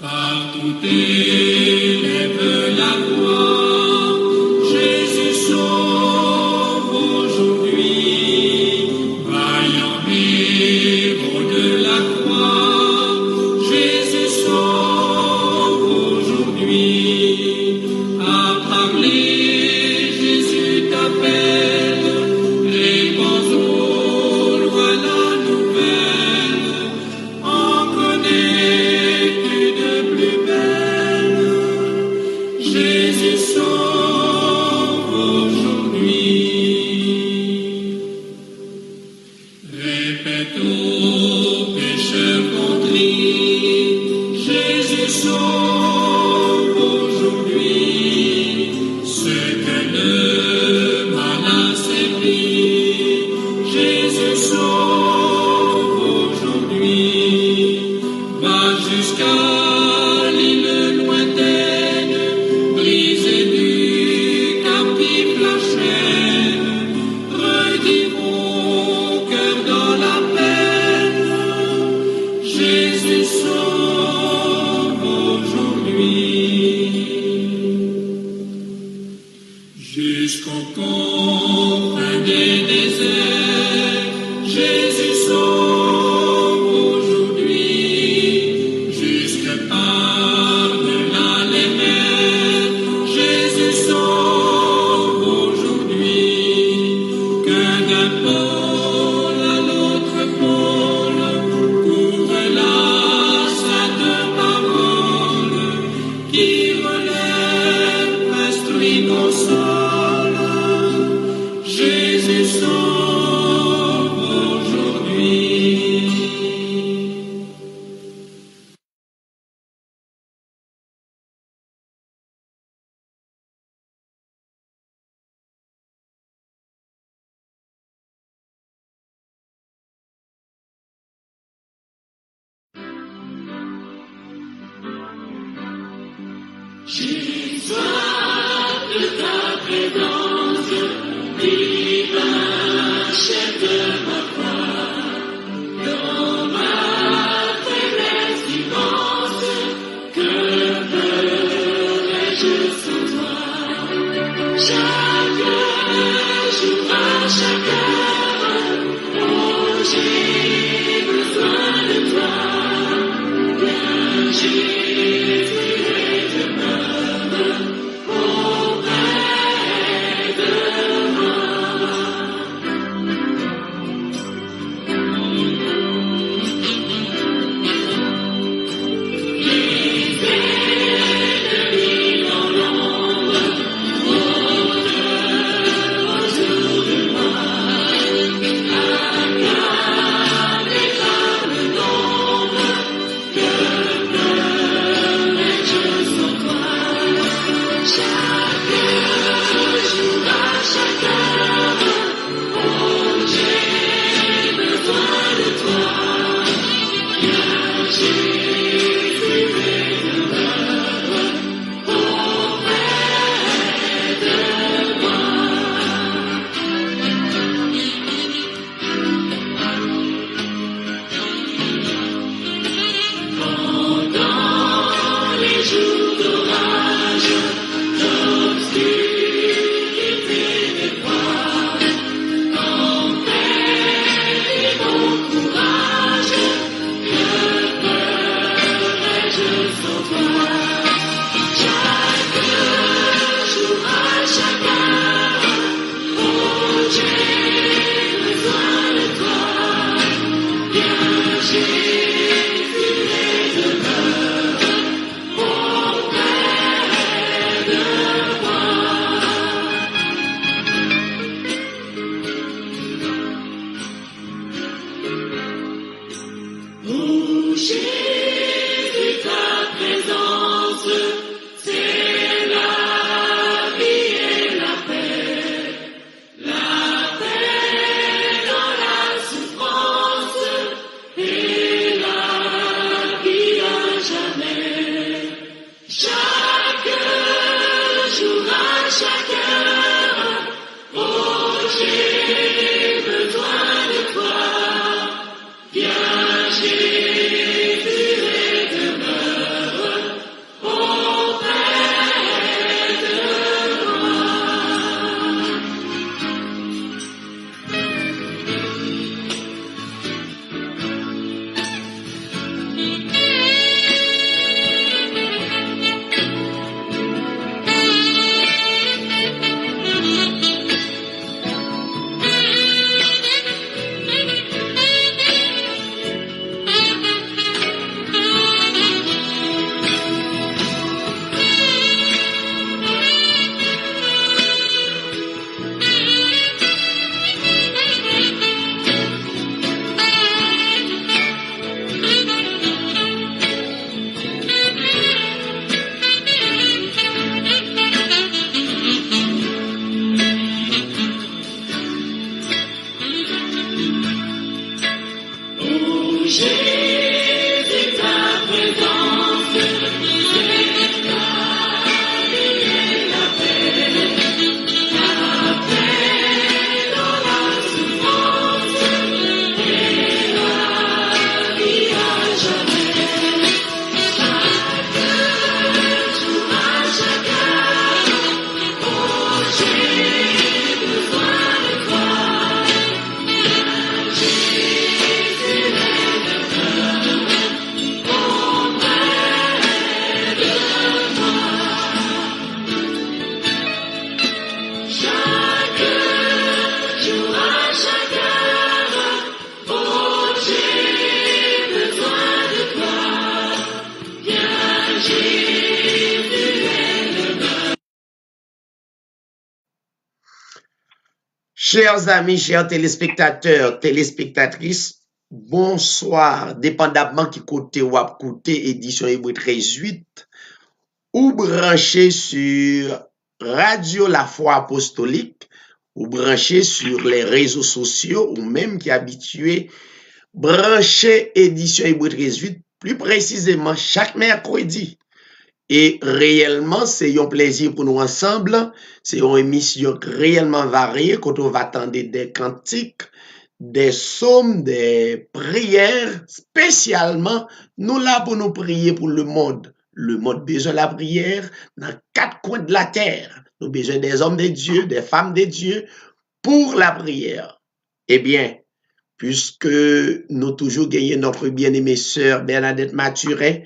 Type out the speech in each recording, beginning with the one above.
Partout élève la voix, Jésus sauve aujourd'hui. Vaillant héros de la croix, Jésus sauve aujourd'hui. À parler, Jésus t'appelle, réponds au loin la nouvelle, en connais-tu de plus belle? Jésus sauve aujourd'hui. Répète aux pécheurs contrits, Jésus sauve aujourd'hui. Ceux que le mal a servis, Jésus sauve aujourd'hui. Va jusqu'à l'île lointaine, briser du captif la chaîne, redire au cœur dans la peine, Jésus sauve aujourd'hui. Jusqu'aux confins des déserts, Jésus sauve aujourd'hui. Jusque par-delà les mers, Jésus sauve aujourd'hui. Que d'un pôle à l'autre pôle, couvre la sainte parole, qui relève, instruit, console, Jésus sauve aujourd'hui. J'ai soif de ta présence, divin chef de ma foi. Dans ma faiblesse immense, que ferais-je sans toi? Chaque jour, à chaque heure, oh, j'ai besoin de toi. Viens, Jésus, et demeure auprès de moi. Les ennemis dans l'ombre rôdent autour de moi. Accablé par le nombre, que ferais-je sans toi? Chaque jour, à chaque heure, oh, j'ai besoin de toi. Viens, Jésus, et demeure auprès de moi. Pendant les jours d'orage, d'obscurité, d'effroi, tempête et bon courage, que ferais-je sans toi? Chaque jour, à chaque heure, oh, j'ai besoin de toi. Viens, Jésus, et demeure auprès de moi. Oh, Jésus, ta présence Chers amis, chers téléspectateurs, téléspectatrices, bonsoir. Dépendamment qui côté ou à côté, édition Hébreu 13.8, ou branché sur Radio La Foi Apostolique, ou branché sur les réseaux sociaux, ou même qui est habitué, branché édition Hébreu 13.8, plus précisément chaque mercredi. Et réellement, c'est un plaisir pour nous ensemble. C'est une émission réellement variée quand on va attendre des cantiques, des psaumes, des prières. Spécialement, nous là pour nous prier pour le monde. Le monde besoin de la prière dans 4 coins de la terre. Nous besoin des hommes de Dieu, des femmes de Dieu pour la prière. Eh bien, puisque nous toujours gagnons notre bien-aimée sœur Bernadette Mathurin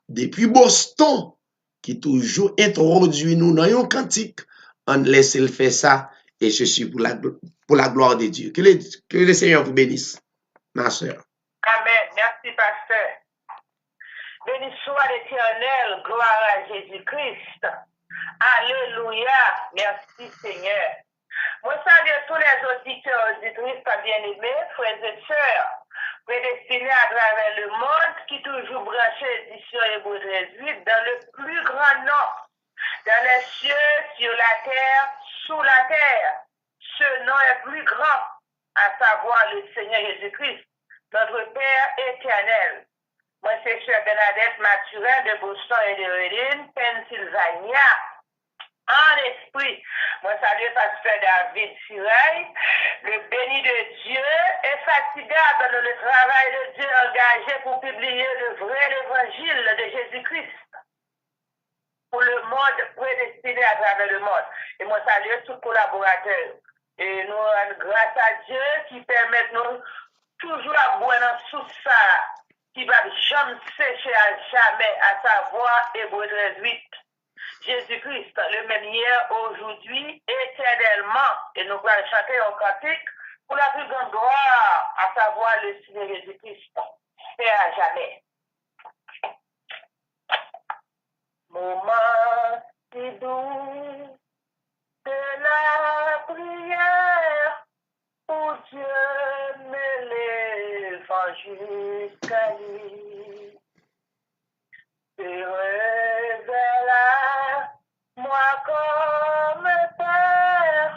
depuis Boston, qui toujours introduit nous dans un cantique, on laisse le faire ça, et je suis pour la gloire de Dieu. Que le Seigneur vous bénisse, ma sœur. Amen. Merci, pasteur. Béni soit l'Éternel, gloire à Jésus-Christ. Alléluia. Merci, Seigneur. Moi, salue tous les auditeurs et auditrices bien-aimés, frères et sœurs, prédestinés à travers le monde, qui toujours branchés édition Hébreu 13.8 dans le plus grand nom, dans les cieux, sur la terre, sous la terre. Ce nom est plus grand, à savoir le Seigneur Jésus-Christ, notre Père éternel. Moi, c'est Sœur Bernadette Mathurin de Boston et de Reading, Pennsylvania. En esprit, moi salue pasteur David Sirail, le béni de Dieu, infatigable dans le travail de Dieu, engagé pour publier le vrai évangile de Jésus-Christ pour le monde prédestiné à travers le monde. Et moi salue tous collaborateurs. Et nous rendons grâce à Dieu qui permet nous toujours à boire dans sous ça, qui va jamais sécher à jamais, à savoir Hébreu 13.8. Jésus-Christ, le même hier, aujourd'hui, éternellement. Et nous allons chanter un cantique pour la plus grande gloire, à savoir le Seigneur Jésus-Christ, et à jamais. Moment si doux de la prière, où Dieu m'élève jusqu'à lui. Se révéla moi comme Père,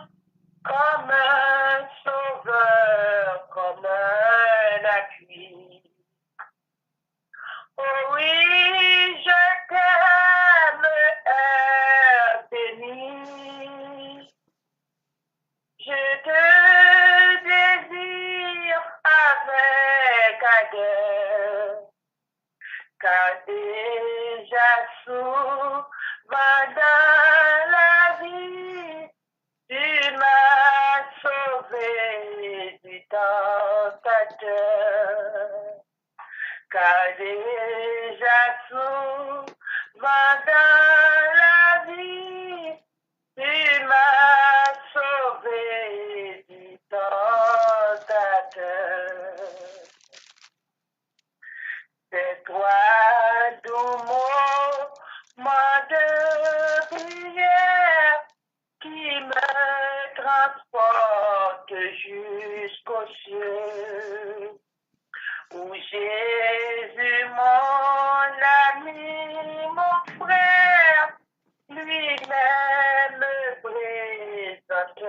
comme un sauveur, comme un appui. Oh oui, je t'aime, béni. Je te désire avec ardeur. Car déjà souvent dans la vie, tu m'as sauvé du tentateur. Car déjà souvent dans la vie, tu m'as sauvé du tentateur. C'est toi, doux moment de prière, qui me transporte jusqu'aux cieux. Où Jésus, mon ami, mon frère, lui-même présente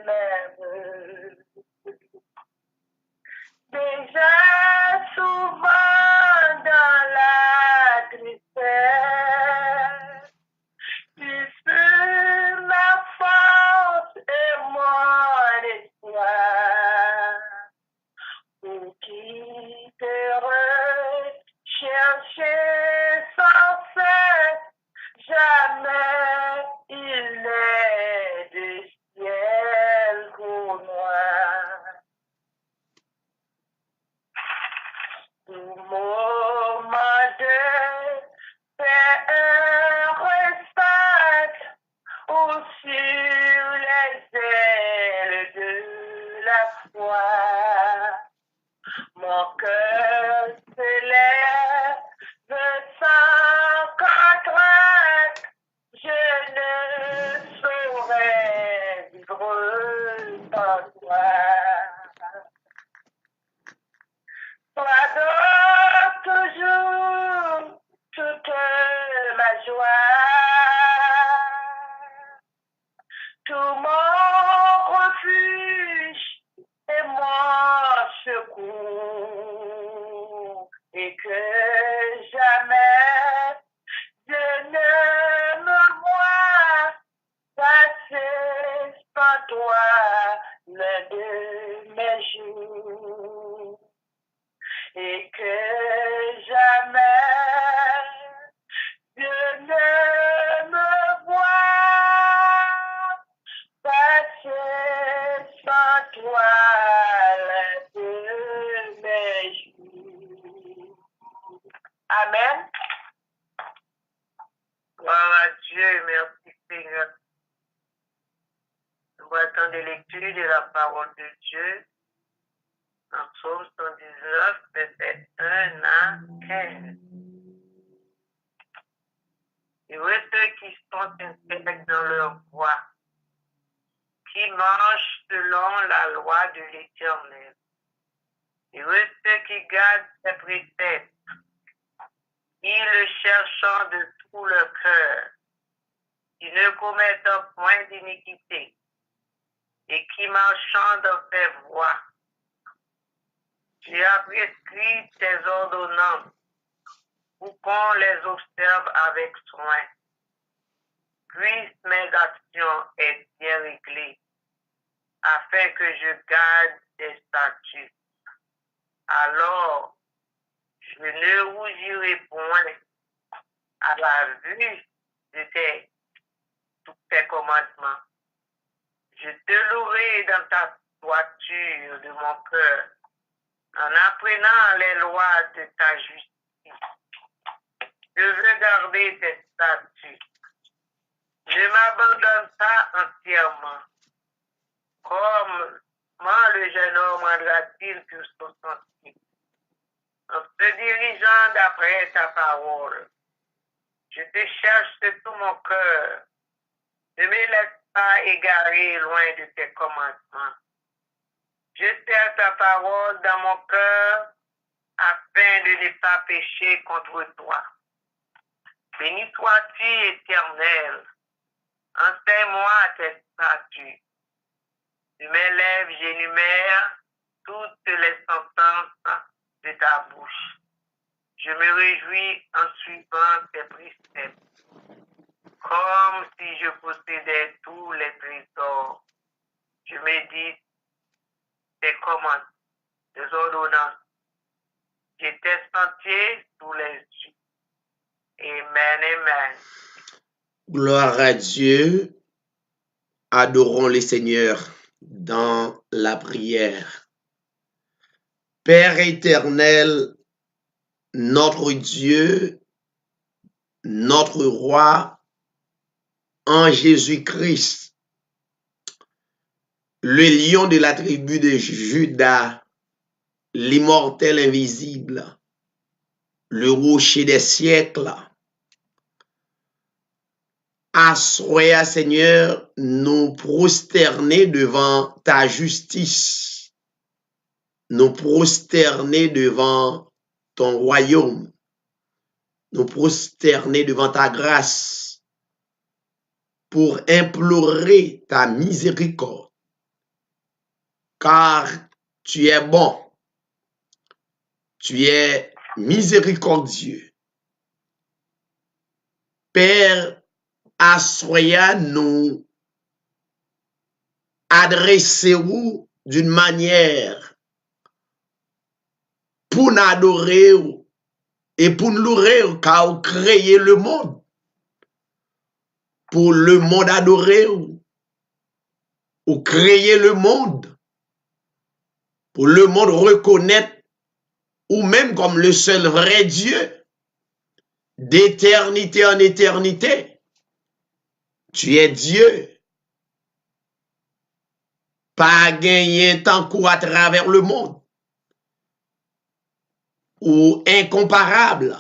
merveille. Déjà souvent dans la tristesse, tu fus ma force et mon espoir. Pour qui te rechercher sans cesse, jamais il n'est de ciel pour moi. Tout moment de paix respect ou sur les ailes de la foi. Mon cœur s'élève sans contrainte, je joie, tout mon refuge et mon secours, et que jamais je ne me vois passer sans toi l'un de mes jours, et que jamais je ne me vois passer sans toi l'un de mes jours. Amen. Gloire à Dieu, merci Seigneur. Nous voyons des lectures de la parole de Dieu en Psaume 119, verset 1 à 15. Heureux ceux qui sont intègres dans leur voie, qui marchent selon la loi de l'Éternel. Heureux ceux qui gardent ses préceptes, qui le cherchent de tout leur cœur, qui ne commettent point d'iniquité, et qui marchent dans ses voies. Tu as prescrit tes ordonnances pour qu'on les observe avec soin. Puissent mes actions être bien réglées, afin que je garde tes statuts. Alors, je ne rougirai point à la vue de tous tes commandements. Je te louerai dans ta droiture de mon cœur, en apprenant les lois de ta justice. Je veux garder tes statuts. Ne m'abandonne pas entièrement. Comment le jeune homme rendra-t-il pour son sentier? En se dirigeant d'après ta parole, je te cherche de tout mon cœur. Ne me laisse pas égarer loin de tes commandements. Je serre ta parole dans mon cœur afin de ne pas pécher contre toi. Béni sois-tu, Éternel. Enseigne-moi tes statuts. De mes lèvres, j'énumère toutes les sentences de ta bouche. Je me réjouis en suivant tes préceptes, comme si je possédais tous les trésors. Je médite tes commandes, tes ordonnances. J'ai tes sentiers sous les yeux. Amen, amen. Gloire à Dieu. Adorons le Seigneur dans la prière. Père éternel, notre Dieu, notre roi, en Jésus-Christ, le lion de la tribu de Juda, l'immortel invisible, le rocher des siècles. Assoya, Seigneur, nous prosterner devant ta justice, nous prosterner devant ton royaume, nous prosterner devant ta grâce pour implorer ta miséricorde, car tu es bon, tu es miséricordieux. Père, assoya nous adresser-vous d'une manière pour nous adorer et pour nous louer car vous créez le monde. Pour le monde adorer, vous créez le monde. Pour le monde reconnaître ou même comme le seul vrai Dieu d'éternité en éternité. Tu es Dieu. Pas gagné tant qu'à à travers le monde. Ou incomparable.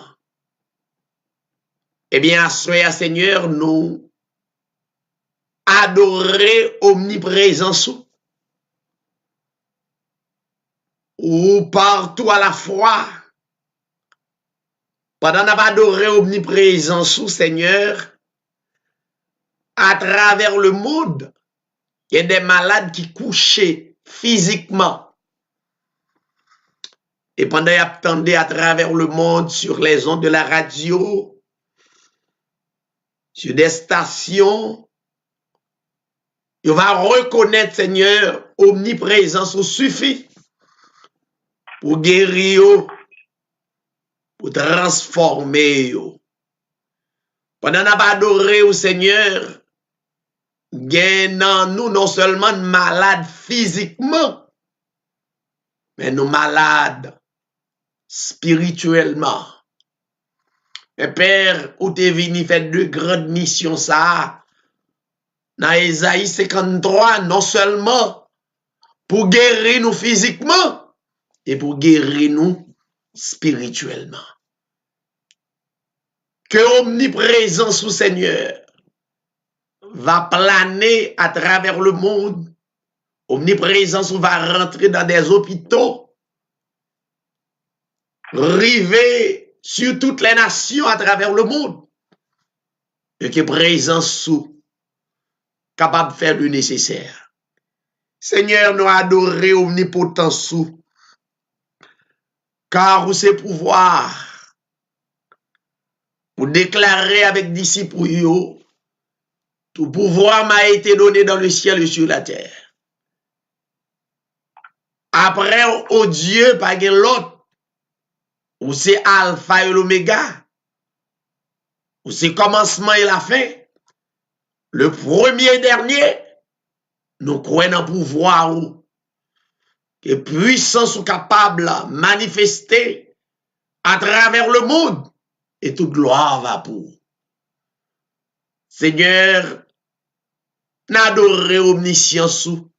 Eh bien, soyez Seigneur, nous adorer omniprésence ou partout à la fois. Pendant qu'on adoré omniprésent sous Seigneur, à travers le monde, il y a des malades qui couchaient physiquement. Et pendant qu'ils attendaient à travers le monde, sur les ondes de la radio, sur des stations, il va reconnaître, Seigneur, omniprésence suffit pour guérir, pour transformer. Pendant qu'on a adoré au Seigneur, gagnant nous non seulement malades physiquement, mais nous malades spirituellement. Mais Père, où t'es venu faire de grandes missions ça, dans Ésaïe 53, non seulement pour guérir nous physiquement, et pour guérir nous spirituellement. Que omniprésence au Seigneur va planer à travers le monde. Omniprésence va rentrer dans des hôpitaux, river sur toutes les nations à travers le monde. Et que présence sous, capable de faire le nécessaire. Seigneur, nous adorer omnipotent sous, car où c'est pouvoir pour déclarer avec disciples, tout pouvoir m'a été donné dans le ciel et sur la terre. Après, au Dieu, pas l'autre, où c'est Alpha et l'Oméga, où c'est commencement et la fin, le premier et dernier, nous croyons dans le pouvoir que puissance ou capable de manifester à travers le monde et toute gloire va pour. Seigneur, n'adorer omniscience ou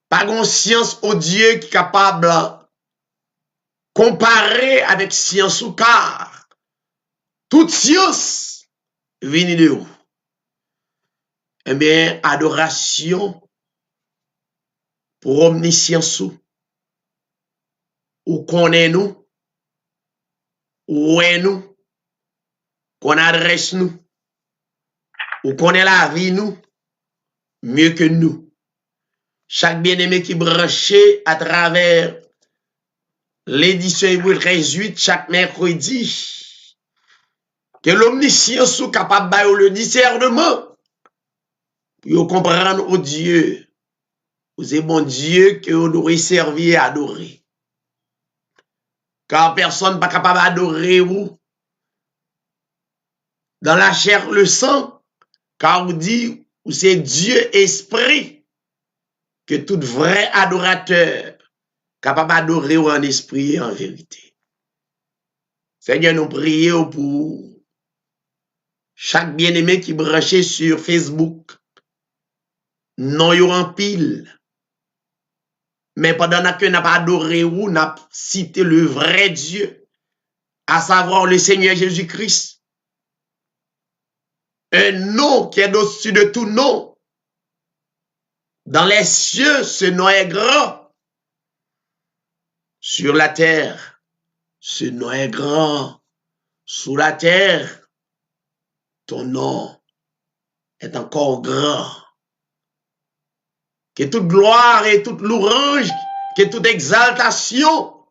pas conscience au Dieu qui est capable de comparer avec science ou car toute science vient de où? Eh bien, adoration pour omniscience ou connaît nous, ou est nous, qu'on adresse nous, ou connaît la vie nous, mieux que nous. Chaque bien-aimé qui branché à travers l'édition Hébreu 13:8 chaque mercredi, que l'omniscience soit capable de le discernement pour comprendre au Dieu, c'est bon Dieu que vous devez servir et adorer. Car personne n'est pas capable d'adorer vous dans la chair, le sang, car vous dit, c'est Dieu esprit, que tout vrai adorateur capable d'adorer en esprit et en vérité. Seigneur, nous prions pour chaque bien-aimé qui branché sur Facebook, non yo en pile, mais pendant que nous pas adoré ou nous cité le vrai Dieu, à savoir le Seigneur Jésus-Christ, un nom qui est au-dessus de tout nom. Dans les cieux, ce nom est grand. Sur la terre, ce nom est grand. Sous la terre, ton nom est encore grand. Que toute gloire et toute louange, que toute exaltation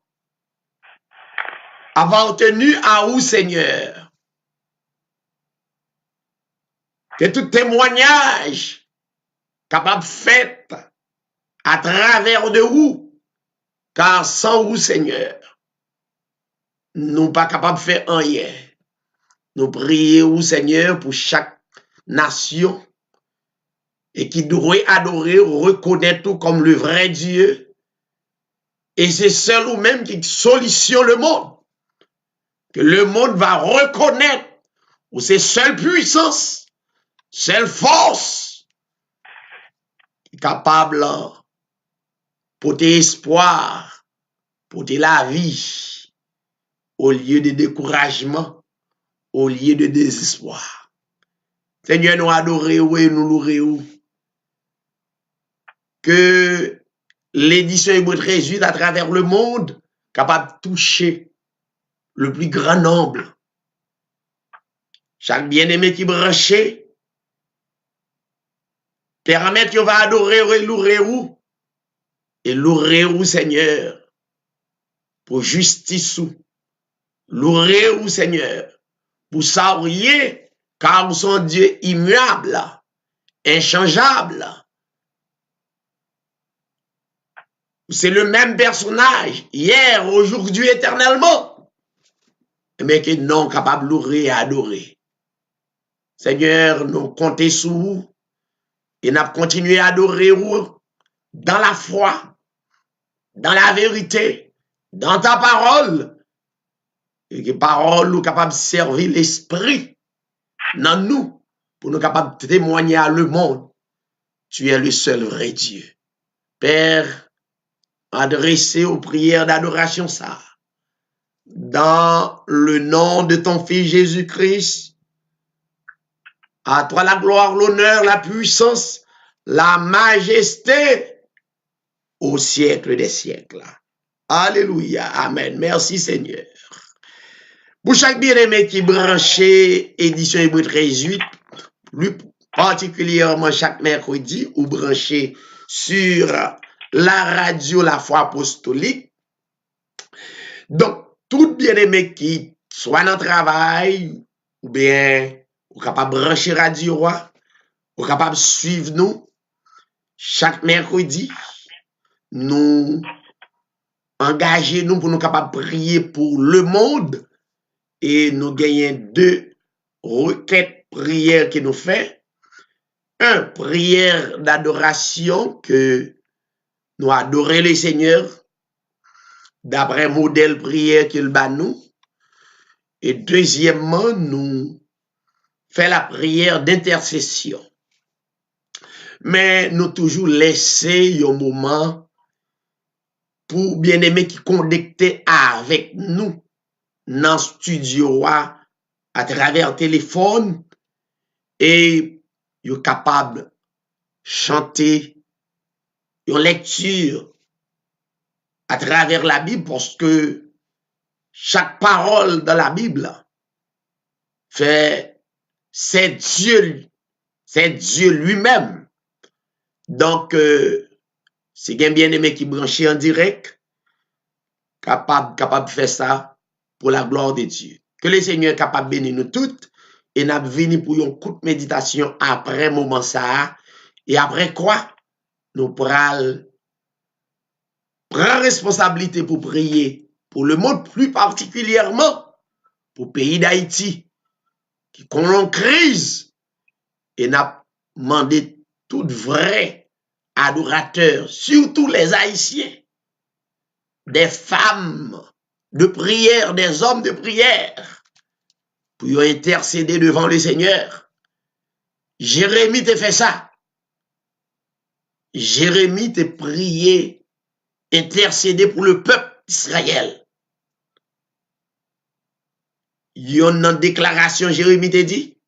appartenu à vous, Seigneur. Que tout témoignage capable fait à travers de vous, car sans vous, Seigneur, nous pas capables de faire rien. Nous prions, Seigneur, pour chaque nation et qui doit adorer, reconnaître tout comme le vrai Dieu. Et c'est seul ou même qui solutionne le monde, que le monde va reconnaître où c'est seule puissance, seule force capable porter espoir, porter la vie au lieu de découragement, au lieu de désespoir. Seigneur, nous adorons et nous louons. Que l'édition Hébreu 13:8 à travers le monde capable de toucher le plus grand nombre. Chaque bien-aimé qui branché, permettre qu'on va adorer et louer ou Seigneur, pour justice ou, louer ou Seigneur, pour savoir, car vous sont Dieu immuable, inchangeable. C'est le même personnage, hier, aujourd'hui, éternellement, mais qui non capable de louer et adorer. Seigneur, nous comptons sur vous et nous continuons à adorer vous dans la foi, dans la vérité, dans ta parole, et que parole nous capable de servir l'esprit dans nous, pour nous capables de témoigner à le monde. Tu es le seul vrai Dieu. Père, adressé aux prières d'adoration ça, dans le nom de ton Fils Jésus-Christ, à toi la gloire, l'honneur, la puissance, la majesté au siècle des siècles. Alléluia. Amen. Merci Seigneur. Pour chaque bien-aimé qui branché édition Hébreu 13:8, plus particulièrement chaque mercredi, ou branché sur la radio La Foi Apostolique. Donc, tout bien-aimé qui soit dans le travail, ou bien, ou capable de brancher radio, ou capable de suivre nous, chaque mercredi, nous engager nous pour nous capables de prier pour le monde, et nous gagnons 2 requêtes prières que nous faisons. Un, prière d'adoration, que nous adorons le Seigneur d'après modèle prière qu'il bat nous. Et deuxièmement, nous faisons la prière d'intercession. Mais nous toujours laisser un moment pour bien-aimés qui connectés avec nous dans le studio à travers le téléphone, et sont capables de chanter une lecture à travers la Bible, parce que chaque parole dans la Bible fait, c'est Dieu lui-même. Donc, c'est un bien-aimé qui branché en direct, capable de faire ça pour la gloire de Dieu. Que le Seigneur est capable de bénir nous toutes, et nous venons pour une courte méditation après moment ça, et après quoi, nous pourrons prendre responsabilité pour prier pour le monde, plus particulièrement pour le pays d'Haïti, qui connaît une crise, et nous demandé tout vrai adorateurs, surtout les Haïtiens, des femmes de prière, des hommes de prière, pour intercéder devant le Seigneur. Jérémie te fait ça. Jérémie te prié, intercéder pour le peuple d'Israël. Yon en déclaration, Jérémie te dit,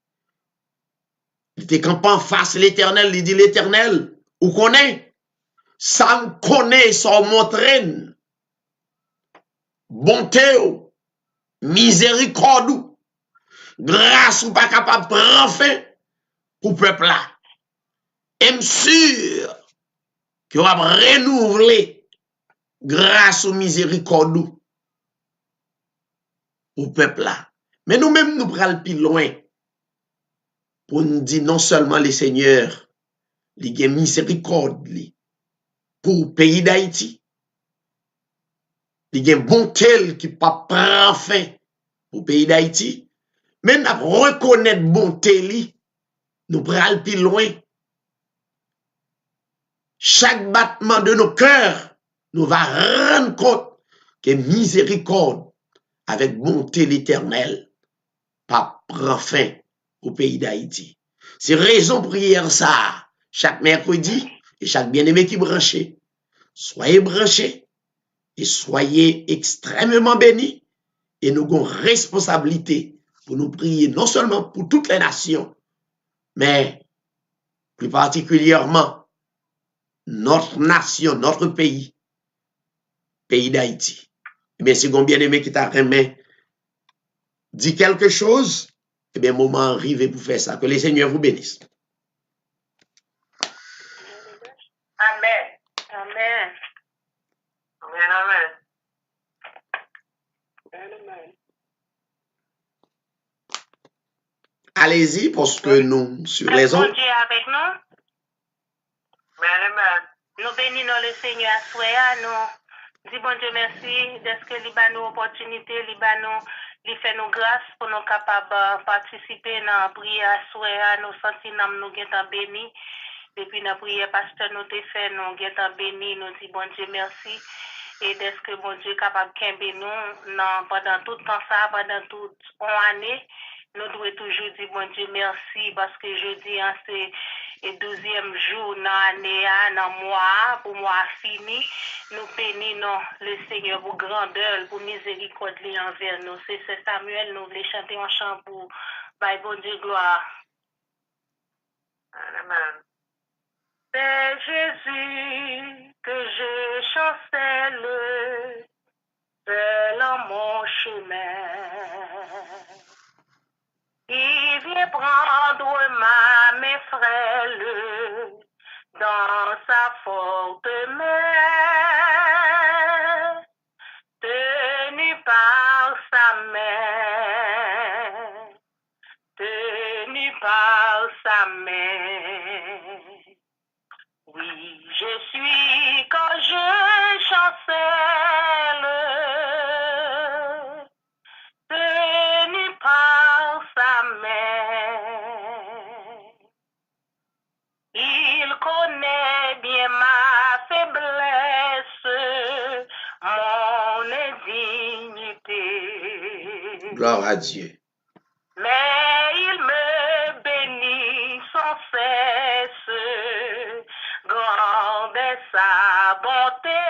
il te campant face à l'Éternel, il dit l'Éternel, ou connaît, ça me connaît, ça montre, bonté, miséricorde, grâce ou pas capable de prendre fin pour le peuple là. Et me sûr que va renouveler grâce ou miséricorde au peuple là. Mais nous-mêmes, nous prenons plus loin pour nous dire non seulement les seigneurs, les a miséricorde pour le pays d'Haïti, les a bonté qui pas prend fin pour le pays d'Haïti, mais nous reconnaître bonté, nous prenons plus loin. Chaque battement de nos cœurs nous va rendre compte que miséricorde avec bonté l'Éternel pas prend fin au pays d'Haïti. C'est raison prière ça, chaque mercredi et chaque bien-aimé qui branché. Soyez branchés et soyez extrêmement bénis, et nous avons responsabilité pour nous prier non seulement pour toutes les nations, mais plus particulièrement notre nation, notre pays d'Haïti. Eh bien, c'est un bien-aimé qui t'a remis dit quelque chose, eh bien, moment arrivé pour faire ça. Que le Seigneur vous bénisse. Amen. Amen. Amen, amen. Amen. Allez-y, parce que nous, sur les Bon autres, Dieu avec nous. Amen, amen. Nous bénissons le Seigneur à soi, nous disons bon Dieu merci de ce que il a nous opportunité, il fait nous grâce pour nous capables de participer dans la prière à soi, nous sentir nous sommes bénis. Depuis la prière, pasteur, nous te fait, nous sommes bénis, nous disons bon Dieu merci. Et de ce que bon Dieu est capable de camper nous pendant tout le temps, ça, pendant toute l'année. Nous devons toujours dire bon Dieu merci parce que jeudi, c'est le 12e jour dans l'année, dans le mois, pour moi fini. Nous bénissons le Seigneur pour grandeur, pour miséricorde envers nous. C'est Samuel, nous voulons chanter un chant pour bon Dieu gloire. Amen. C'est Jésus que je chancelle, seul en mon chemin. Il vient prendre ma main frêle dans sa forte main, tenu par sa main, tenu par sa main. Oui, je suis quand je chancelle, tenu par sa main. Il connaît bien ma faiblesse, mon indignité. gloire à Dieu. Mais il me bénit sans cesse, grande est sa bonté,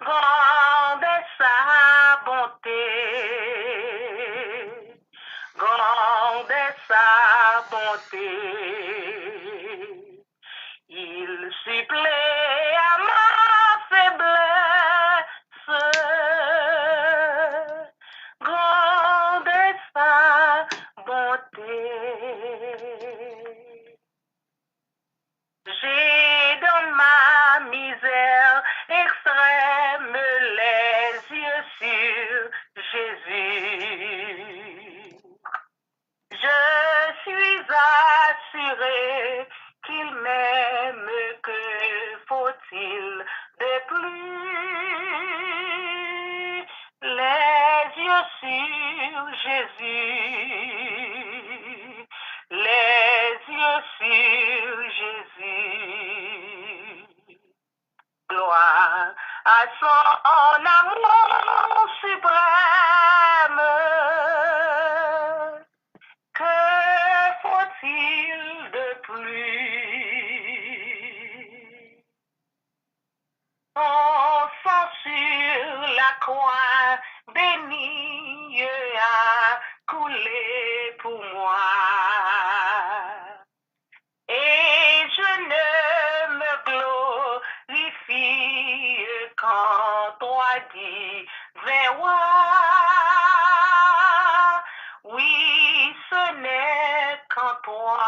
grande est sa bonté, grande est sa bonté. Il supplée à ma faiblesse, grande est sa bonté. J'ai dans ma misère extrême les yeux sur Jésus. Je suis assuré qu'il m'aime, que faut-il de plus? Les yeux sur Jésus, les yeux sur Jésus. Gloire à son amour suprême. Que faut-il de plus? Son sang sur la croix bénie a coulé pour moi. Et je ne me glorifie qu'en toi divin roi. Oui, ce n'est qu'en toi.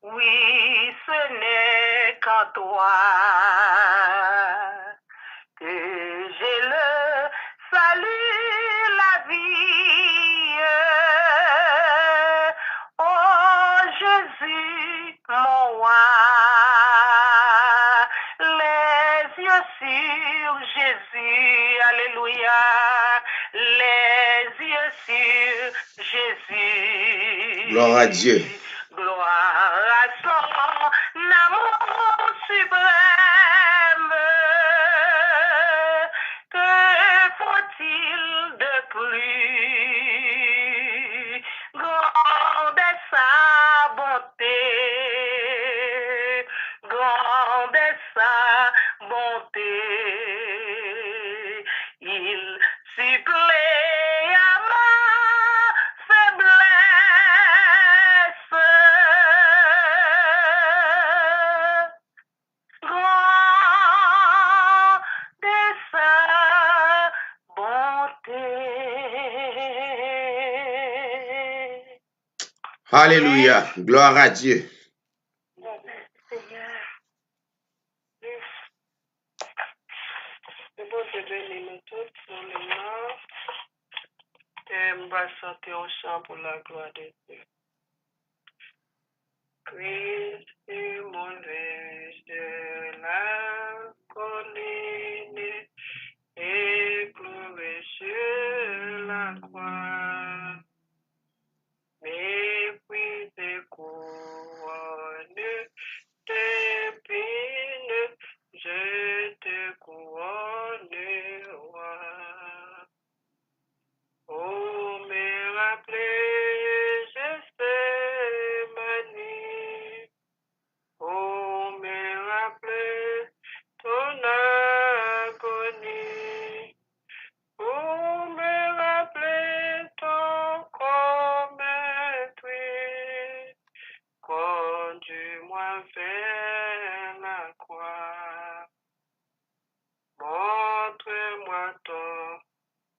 Oui, ce n'est qu'en toi que j'ai le salut, la vie. Oh Jésus, mon roi, les yeux sur Jésus, alléluia, les yeux sur Jésus. Gloire à Dieu. Gloire à son amour suprême. Que faut-il de plus? Grande est sa bonté, grande est sa bonté. Il supplée à ma faiblesse, grande est sa Alléluia. Gloire à Dieu. Merci Seigneur. C'est bon de bénir nous tous pour le nom. Et on va chanter au chant pour la gloire de Dieu. Christ est mon riche de la colline et cloué sur la croix. Méprisé couronne d'épines, je te couronne roi. Oh, me rappeler, je sais manier. Oh, me rappeler ton agonie. Oh, me rappeler ton corps meurtri. Conduis-moi vers la croix. Montre-moi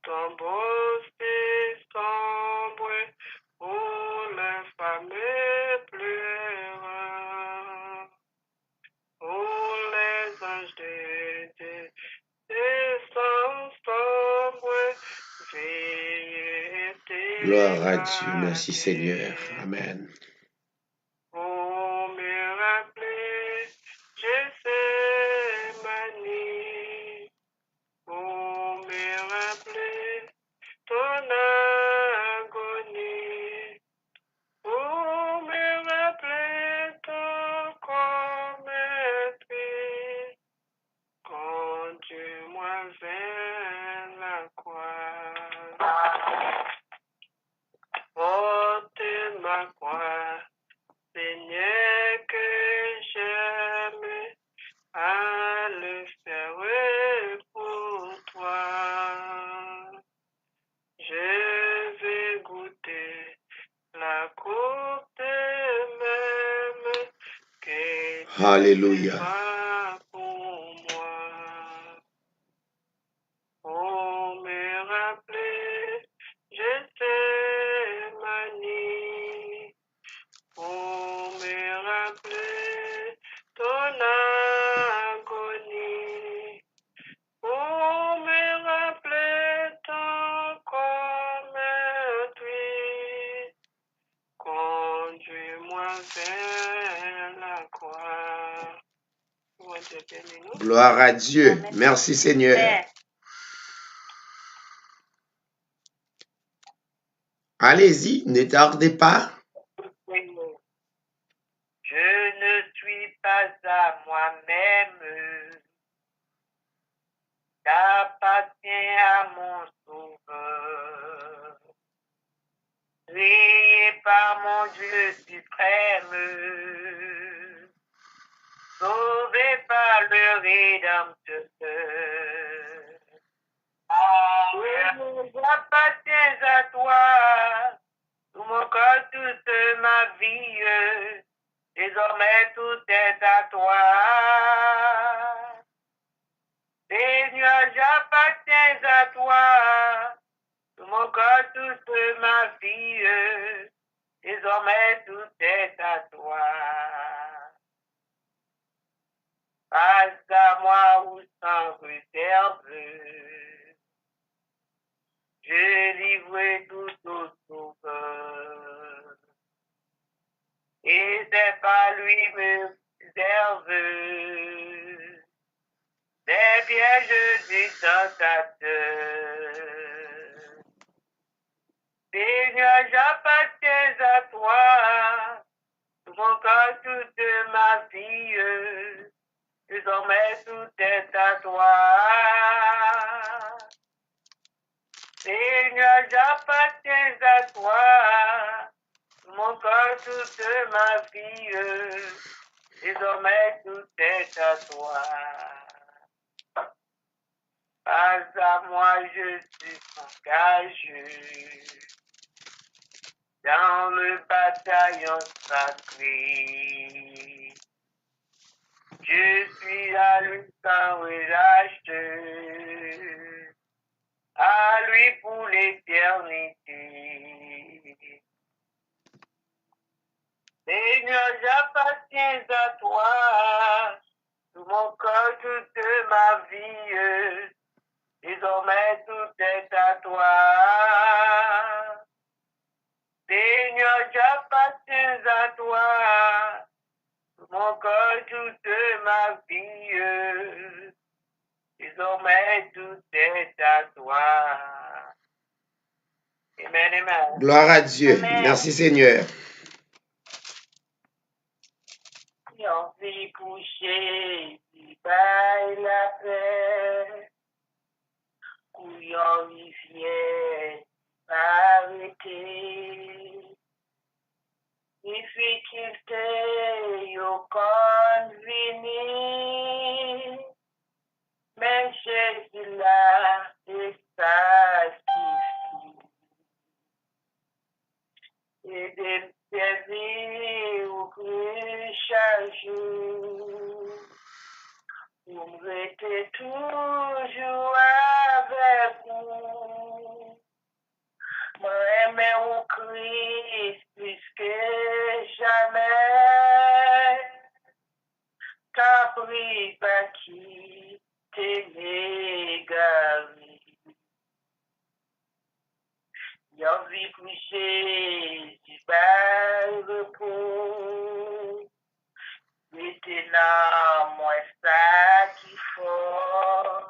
ton beau sombre où l'infâme pleura. Où les anges de Dieu descendent sombres, veillez et Gloire à Dieu. Merci Seigneur. Amen. Pour me rappeler, je sais manier. Pour me rappeler ton agonie. Pour me rappeler ton corps meurtri. Conduis-moi vers la croix. Porte ma croix, Seigneur, que j'aime à le faire pour toi. Je vais goûter la coupe de même que Alléluia. tu as pour moi. Pour me rappeler, je sais manier. Pour me rappeler ton agonie. Pour me rappeler ton corps meurtri. Conduis-moi vers la croix. Moi, Dieu bénis-nous. Gloire à Dieu. Merci Seigneur. Allez-y, ne tardez pas. Je ne suis pas à moi-même, j'appartiens à mon sauveur. Créé par mon Dieu suprême, sauvé par le Rédempteur. J'appartiens à toi, tout mon corps, toute ma vie. Désormais tout est à toi. Seigneur, j'appartiens à toi. Tout mon corps, toute ma vie. Désormais tout est à toi. Passe à moi ou sans réserve. Je livre tout au sauveur. Et c'est pas lui me réserve des pièges du tentateur. Seigneur, j'appartiens à toi, tout mon corps, toute ma vie, désormais tout est à toi. Seigneur, j'appartiens à toi, mon corps, toute ma vie, désormais tout est à toi. Pas à moi, je suis engagé dans le bataillon sacré. Je suis à lui sans relâche, à lui pour l'éternité. Seigneur, j'appartiens à toi. Tout mon cœur, toute ma vie. Désormais, tout est à toi. Seigneur, j'appartiens à toi. Tout mon cœur, toute ma vie. Désormais, tout est à toi. Amen, amen. Gloire à Dieu. Amen. Merci Seigneur. On vit coucher, qui baille la paix. Couillon rivière, arrêté. Difficulté, yo conveni. Mais Jésus là, est satisfait. Et de me servir au plus chaque jour. Vous me restez toujours avec vous. Moi, aimer au Christ plus que jamais. T'as pris par qui t'es égaré. Y'en vit coucher du bas repos. Maintenant, moi, ça qui faut.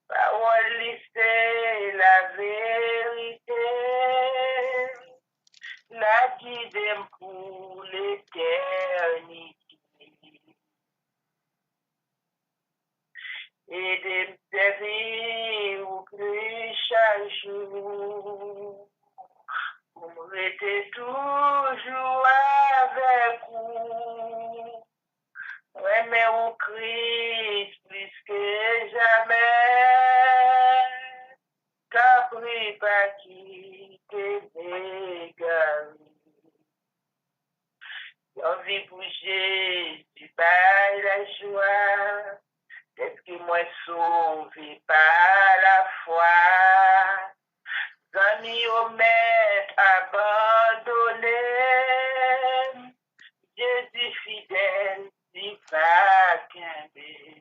Parole, c'est la vérité. La guide pour l'éternité. Et de me servir au plus chaque jour. Vous me restez toujours avec vous. Ouais, mais au Christ plus que jamais. T'as pris par qui t'es égaré. Y'en vit bouger du bail la joie. Est-ce que moi sauvé par la foi? Amis au maître abandonné. Jésus fidèle, il va qu'aimer.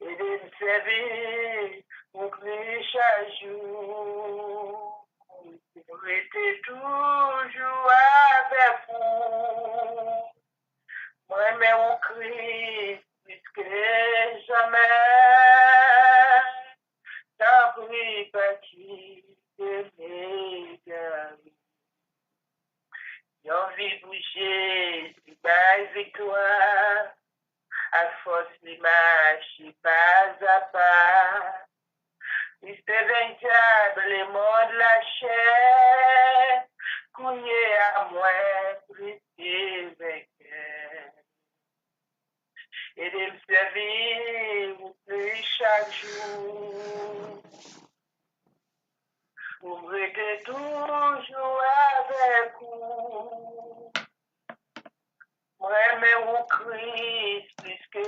Et de me servir au plus chaque jour. Vous restez toujours avec vous. Moi, mais au Christ, plus que jamais. T'as pris par qui t'es égaré. Y'en vit bouger, du bail victoire. À force l'image, pas à pas. Mr. Véritable, le monde la chair. Couillé à moi, plus avec elle. Et de me servir au plus chaque jour. Vous me restez toujours avec vous. Moi, mais au Christ plus que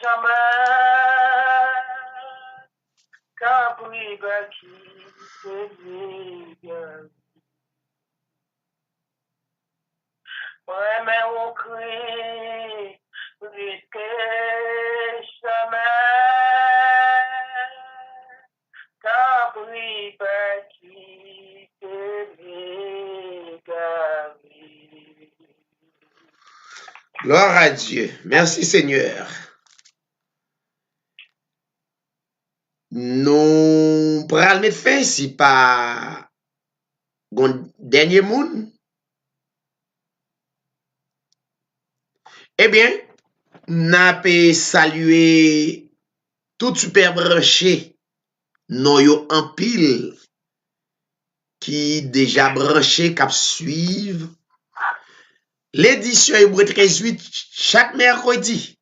jamais. Quand pris par qui te dégaine. Moi, mais au Christ plus que jamais. Quand pris par qui te dégaine. Gloire à Dieu. Merci Seigneur. Nous prenons mettre fin si pas gon dernier monde. Eh bien, n'a pas saluer tout super branché non yo en pile qui déjà branché cap suivre l'édition Hébreu 13:8 chaque mercredi.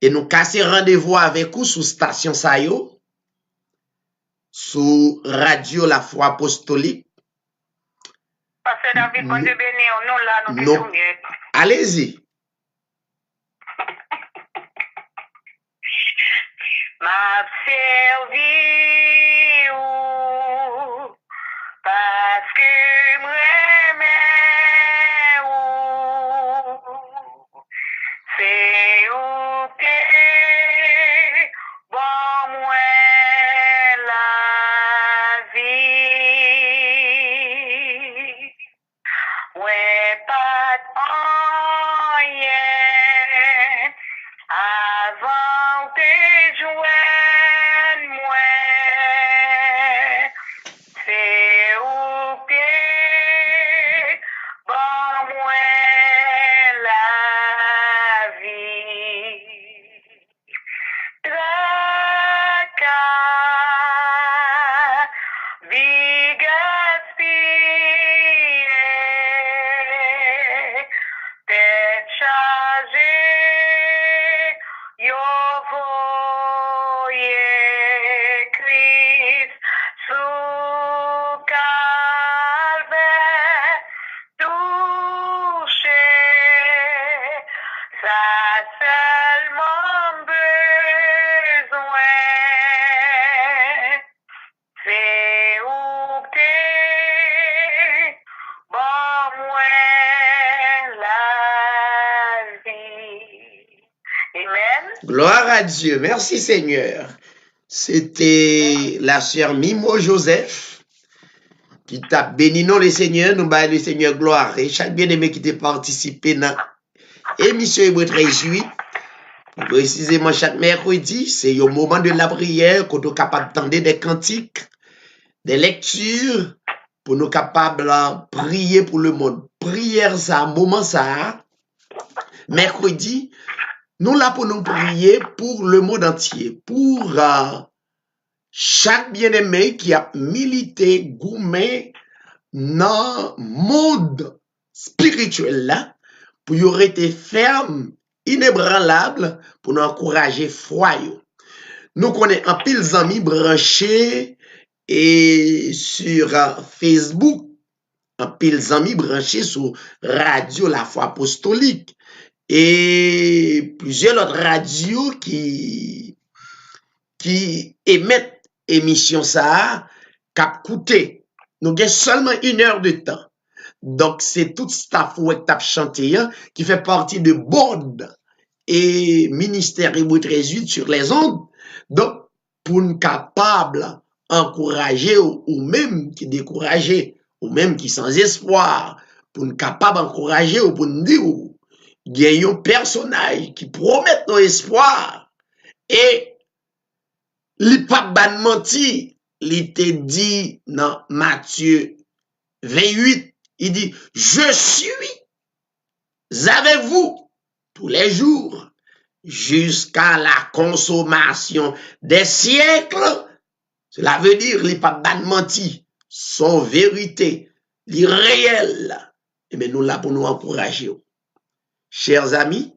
Et nous casser rendez-vous avec vous sur station Sayo, sur Radio La Foi Apostolique. Pasteur David, bon Dieu béni, nous là, nous Non. sommes bien. Allez-y. M'a servi ou parce que m'aimais Gloire à Dieu. Merci Seigneur. C'était la sœur Mimo Joseph qui t'a béni non le Seigneur, nous baillons le Seigneur gloire. Et chaque bien-aimé qui t'a participé dans l'émission Hébreu 13-8, précisément chaque mercredi, c'est au moment de la prière qu'on est capable d'entendre des cantiques, des lectures, pour nous capables de prier pour le monde. Prière ça, moment ça, mercredi, nous là pour nous prier pour le monde entier, pour chaque bien-aimé qui a milité, gourmet dans le monde spirituel là, pour y aurait été ferme, inébranlable, pour nous encourager foi. Nous connaissons un pile d'amis branchés et sur Facebook, un pile d'amis branchés sur Radio La Foi Apostolique et plusieurs autres radios qui émettent émission ça, cap coûté. Nous avons seulement 1 heure de temps. Donc, c'est tout staff ou tap chanté qui fait partie de board et ministère Hébreu 13-8 sur les ondes. Donc, pour nous capables encourager ou même qui décourager ou même qui sans espoir, pour nous capables encourager ou pour nous dire il y a un personnage qui promet nos espoirs et il pas ban menti, il te dit dans Matthieu 28, il dit je suis avec vous tous les jours jusqu'à la consommation des siècles. Cela veut dire il pas ban menti, son vérité, l'irréel. Et bien nous là pour nous encourager. Chers amis,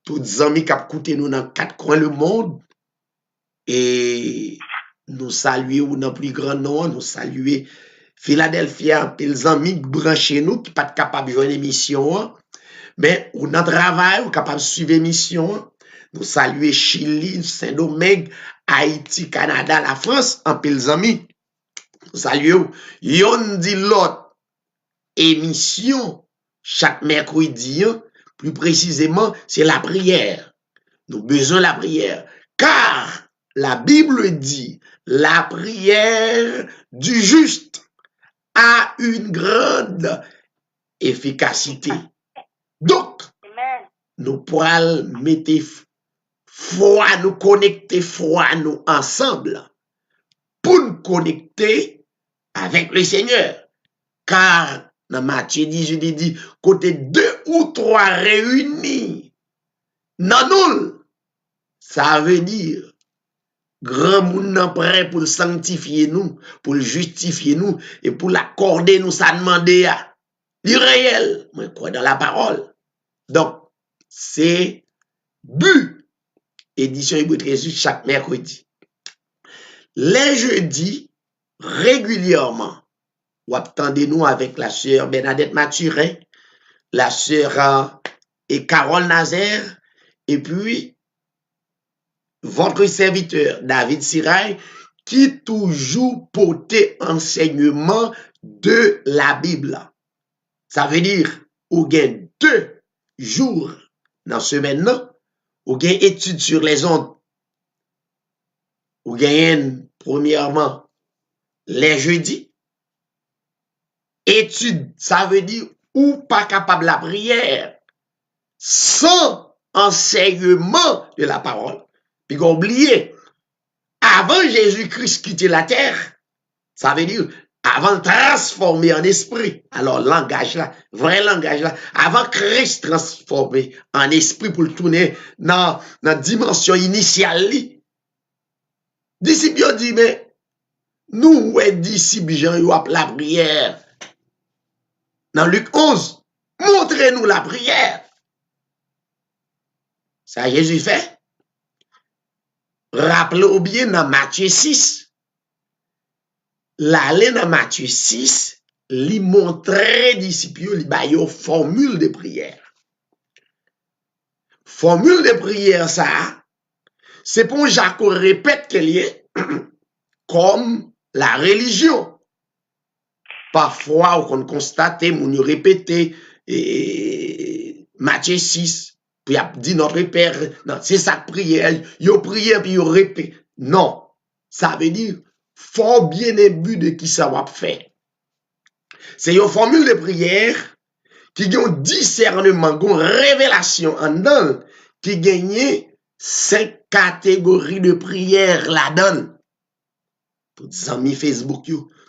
tous les amis qui ont écouté nous dans 4 coins du monde, et nous saluons dans plus grand nom, nous saluons Philadelphia, les amis branchés nous qui ne sont pas capables de jouer l'émission, mais on a travail, on est capable de suivre l'émission. Nous saluons Chili, Saint-Domingue, Haïti, Canada, la France, en pile amis. Nous saluons, yon dit l'autre émission chaque mercredi, plus précisément, c'est la prière. Nous avons besoin de la prière. Car la Bible dit, la prière du juste a une grande efficacité. Donc, nous pourrons mettre foi, nous connecter foi, nous ensemble, pour nous connecter avec le Seigneur. Car, dans Matthieu 18, il dit, côté 2 ou 3 réunis, non nous, ça veut dire, grand monde prêt pour le sanctifier nous, pour le justifier nous, et pour l'accorder nous, ça demandé à l'irréel, moi, quoi, dans la parole. Donc, c'est but, édition Hébreu 13 chaque mercredi. Les jeudis, régulièrement, ou attendez-nous avec la sœur Bernadette Mathurin, la sœur et Carole Nazaire, et puis votre serviteur David Sirail, qui toujours portait enseignement de la Bible. Ça veut dire, ou gain 2 jours dans ce maintenant, ou gain étude sur les ondes, ou gain premièrement les jeudis. Étude, ça veut dire ou pas capable la prière sans enseignement de la parole. Puis oubliez, avant Jésus-Christ quitter la terre, ça veut dire avant de transformer en esprit. Alors langage là, vrai langage là, avant Christ transformé en esprit pour le tourner dans la dimension initiale. Disciples dit mais nous ouais disciples Jean yo la prière. Dans Luc 11, montrez-nous la prière. Ça Jésus fait. Rappelez-vous bien dans Matthieu 6. L'aller dans Matthieu 6, lui montrer disciples, lui bailler formule de prière. Formule de prière ça, c'est pour Jacques répète qu'elle est comme la religion. Parfois, on constate, on répète Matthieu 6, Puis il a dit notre Père, non, c'est ça prière, yo prière puis yo répète. Non, ça veut dire fort bien ébu de qui ça va faire. C'est une formule de prière qui a un discernement, une révélation en dedans, qui gagne 5 catégories de prière là-dedans. Tous les amis Facebook,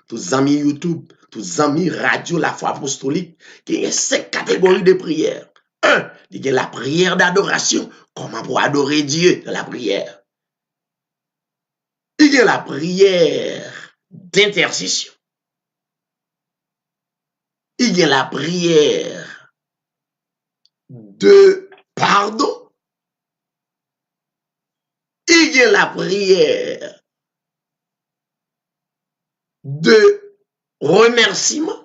tous les amis YouTube, tous les amis radio, la foi apostolique, qui a 5 catégories de prière. 1, il y a la prière d'adoration. Comment pour adorer Dieu dans la prière? Il y a la prière d'intercession. Il y a la prière de pardon. Il y a la prière de remerciement.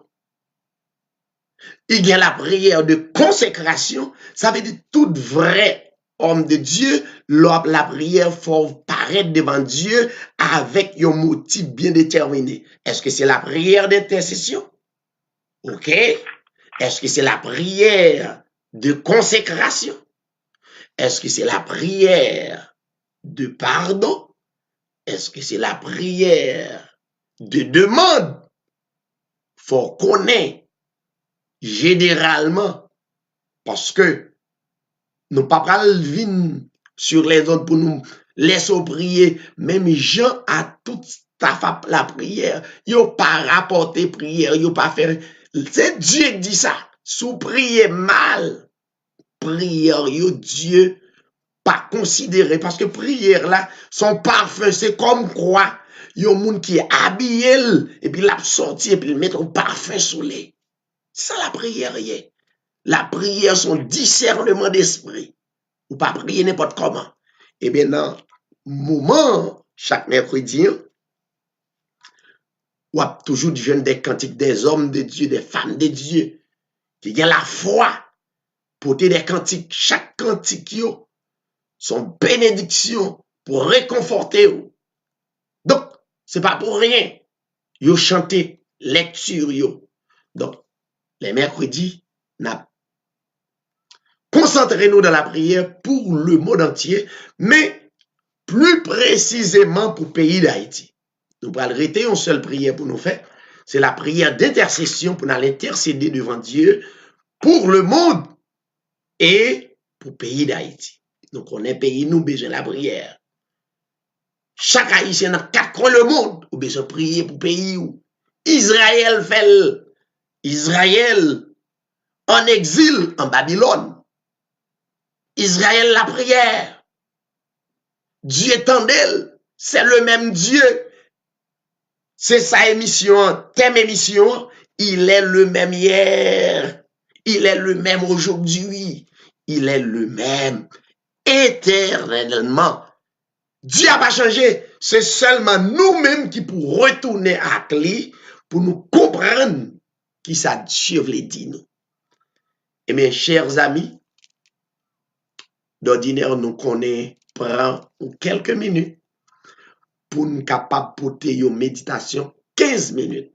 Il y a la prière de consécration. Ça veut dire tout vrai homme de Dieu, la prière faut paraître devant Dieu avec un motif bien déterminé. Est-ce que c'est la prière d'intercession? OK? Est-ce que c'est la prière de consécration? Est-ce que c'est la prière de pardon? Est-ce que c'est la prière de demande? Faut connaître généralement, parce que nous pas pral vin sur les autres pour nous laisser prier, même Jean a toute la prière, yo pas rapporté prière, yo pas faire, c'est Dieu qui dit ça, sous prier mal, prière yo Dieu pas considéré, parce que prière là, son parfum, c'est comme quoi, yo moun qui est habillé, et puis l'a sorti, et puis mettre un parfum sous les. C'est ça la prière, yé. La prière, son discernement d'esprit. Ou pas prier n'importe comment. Et bien, dans moment, chaque mercredi, ou a toujours des cantiques des hommes de Dieu, des femmes de Dieu, qui ont la foi, porter des cantiques, chaque cantique, yo, son bénédiction pour réconforter vous. Donc, c'est pas pour rien. Yo chanter lecture, yo. Donc, les mercredis, concentrez-nous dans la prière pour le monde entier, mais plus précisément pour le pays d'Haïti. Nous allons arrêter une seule prière pour nous faire. C'est la prière d'intercession pour nous intercéder devant Dieu pour le monde et pour le pays d'Haïti. Donc, on est pays, nous besoin de la prière. Chaque Haïtien dans 4 coins le monde, nous besoin de prier pour le pays où Israël fait Israël en exil en Babylone. Israël la prière. Dieu est d'elle. C'est le même Dieu. C'est sa émission, thème émission. Il est le même hier. Il est le même aujourd'hui. Il est le même éternellement. Dieu n'a pas changé. C'est seulement nous-mêmes qui pouvons retourner à lui pour nous comprendre qui ça Dieu veut dire nous. Et mes chers amis, d'ordinaire, nous connaissons, prend quelques minutes pour nous capables de porter une méditation 15 minutes.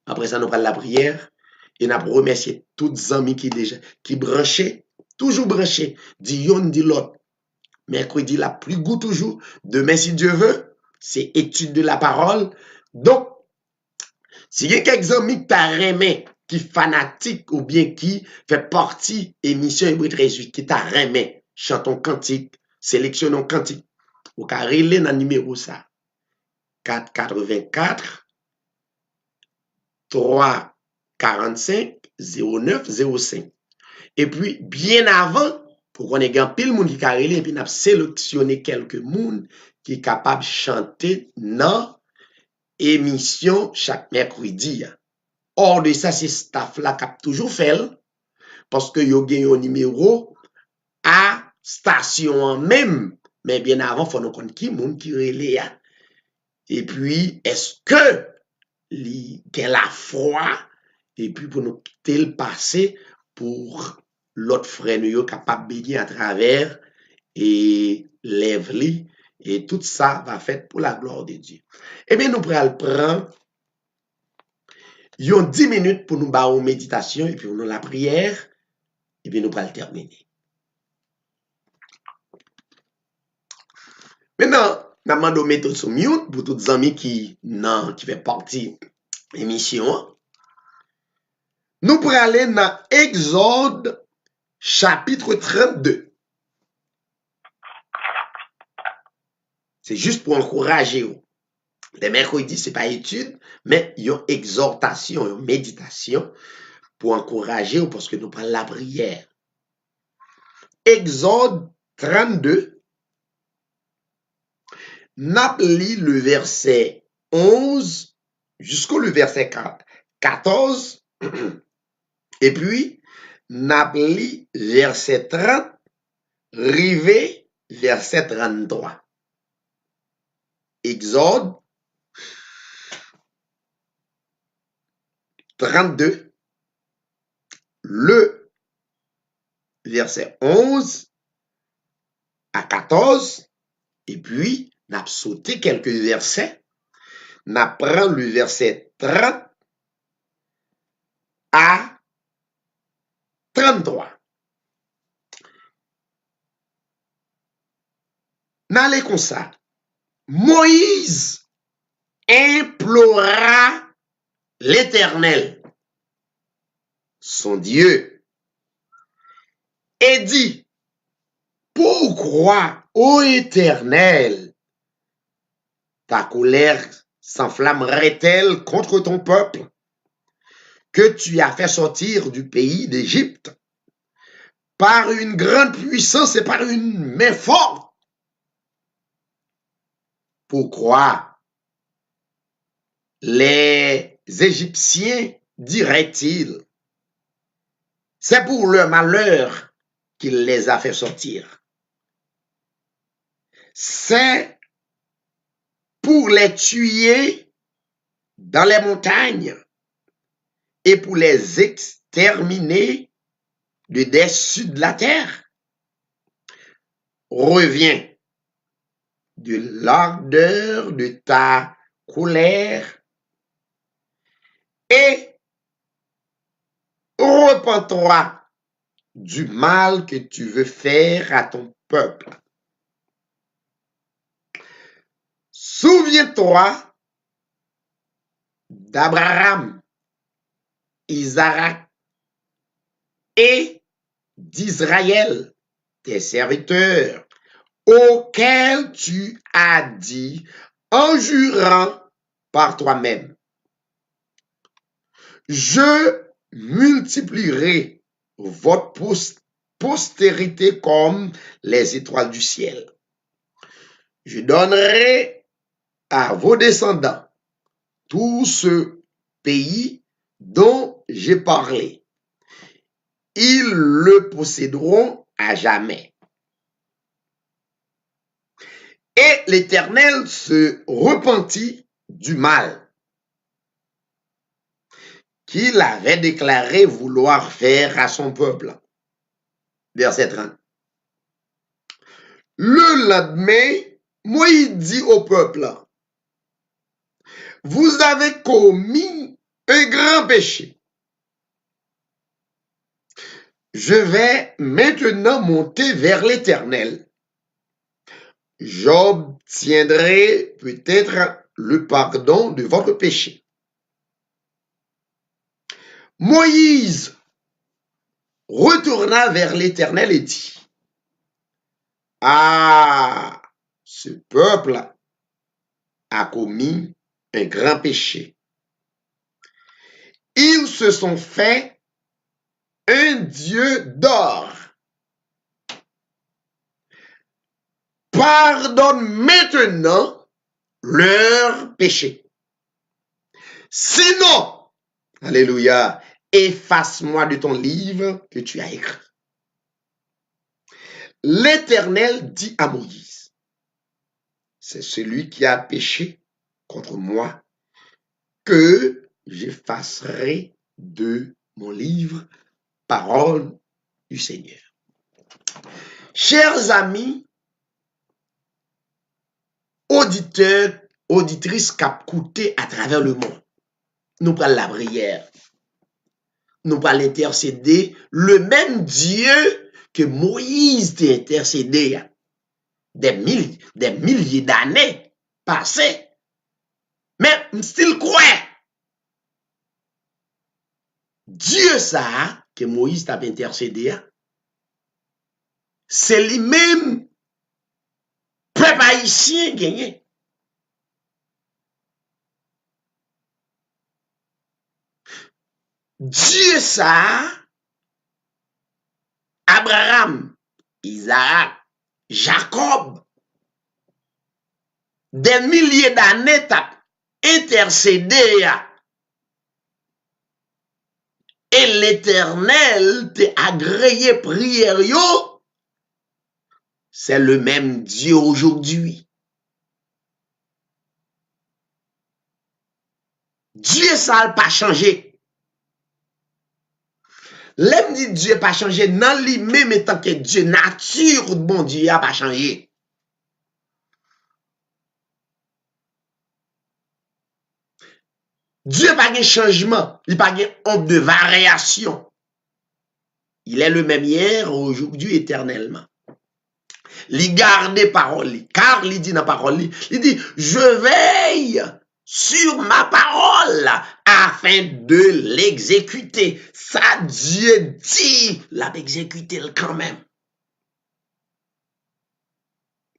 Après ça, nous prenons la prière et nous remercier tous les amis qui branchaient, toujours branchés, dit yon, dit l'autre. Mercredi, la plus goût toujours. Demain, si Dieu veut, c'est étude de la parole. Donc, s'il y a quelques amis qui t'a remis, qui fanatique ou bien qui fait partie émission Hébreu 13 qui t'a remis, chantons cantique, sélectionnons cantique. Ou ka relé dans numéro ça. 484 345 0905. Et puis, bien avant, pour qu'on ait un pile monde qui a relé, et puis n'a sélectionné quelques monde qui est capable de chanter dans émission chaque mercredi. Hors de ça, c'est staff là qui a toujours fait, parce que yo gen un numéro à station même. Mais bien avant, il faut nous connaître qui monde qui relé. Et puis, est-ce que il y a la foi, et puis pour nous quitter le passé, pour l'autre frère nous capable de bénir à travers et lève-li, et tout ça va faire pour la gloire de Dieu. Eh bien, nous prenons 10 minutes pour nous faire une méditation, et puis nous la prière, et puis nous prenons terminer. Maintenant, nous demandons de mettre sur mute pour tous les amis qui fait partie de l'émission. Nous pourrons aller dans Exode chapitre 32. C'est juste pour encourager vous. Les mercredis, ce n'est pas étude, mais il y a une exhortation, une méditation pour encourager vous parce que nous prenons la prière. Exode 32, n'a li le verset 11 jusqu'au le verset 14, et puis n'a li verset 30, rivé verset 33. Exode 32, le verset 11 à 14, et puis n'a sauté quelques versets, n'a prend le verset 30 à 33. N'allez comme ça. Moïse implora l'Éternel, son Dieu, et dit, pourquoi, ô Éternel, ta colère s'enflammerait-elle contre ton peuple que tu as fait sortir du pays d'Égypte par une grande puissance et par une main forte? Pourquoi les Égyptiens diraient-ils, c'est pour leur malheur qu'il les a fait sortir? C'est pour les tuer dans les montagnes et pour les exterminer de dessus de la terre. Reviens de l'ardeur de ta colère et repens-toi du mal que tu veux faire à ton peuple. Souviens-toi d'Abraham, Isaac et d'Israël, tes serviteurs, auxquels tu as dit en jurant par toi-même, je multiplierai votre postérité comme les étoiles du ciel. Je donnerai à vos descendants tout ce pays dont j'ai parlé. Ils le posséderont à jamais. Et l'Éternel se repentit du mal qu'il avait déclaré vouloir faire à son peuple. Verset 30. Le lendemain, Moïse dit au peuple, vous avez commis un grand péché. Je vais maintenant monter vers l'Éternel. J'obtiendrai peut-être le pardon de votre péché. Moïse retourna vers l'Éternel et dit, ah, ce peuple a commis un grand péché. Ils se sont fait un Dieu d'or. Pardonne maintenant leur péché. Sinon, alléluia, efface-moi de ton livre que tu as écrit. L'Éternel dit à Moïse, c'est celui qui a péché contre moi que j'effacerai de mon livre, parole du Seigneur. Chers amis, auditeurs, auditrices cap écouter à travers le monde, nous prenons la prière, nous prenons l'intercéder, le même Dieu que Moïse t'a intercédé. des milliers d'années passées. Mais still quoi? Dieu ça que Moïse t'a intercédé, c'est lui-même peuple haïtien gagné. Dieu ça, Abraham, Isaac, Jacob, des milliers d'années t'a intercédé. Et l'Éternel t'a agréé prière yo. C'est le même Dieu aujourd'hui. Dieu ça n'a pas changé. L'aime dit Dieu n'a pas changé. Dans lui-même étant que Dieu, nature de bon Dieu n'a pas changé. Dieu n'a pas de changement. Il n'a pas de honte de variation. Il est le même hier, aujourd'hui, éternellement. Il garde parole. Car il dit dans parole, il dit, je veille sur ma parole afin de l'exécuter. Ça, Dieu dit, l'a exécuté quand même.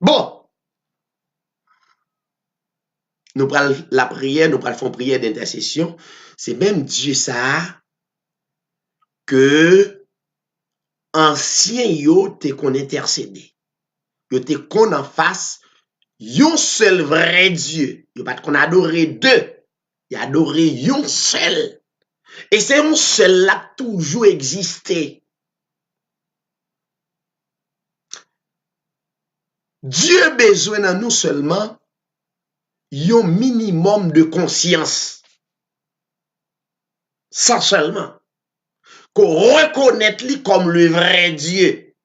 Bon. Nous prenons la prière, nous prenons prière d'intercession. C'est même Dieu ça que ancien yo te qu'on intercédé. Yo te qu'on en face yon seul vrai Dieu. Yo pas qu'on adoré deux. Il adoré yon seul. Et c'est un seul là toujours existé. Dieu besoin dans nous seulement yon minimum de conscience. Ça seulement. Qu'on reconnaître lui comme le vrai Dieu.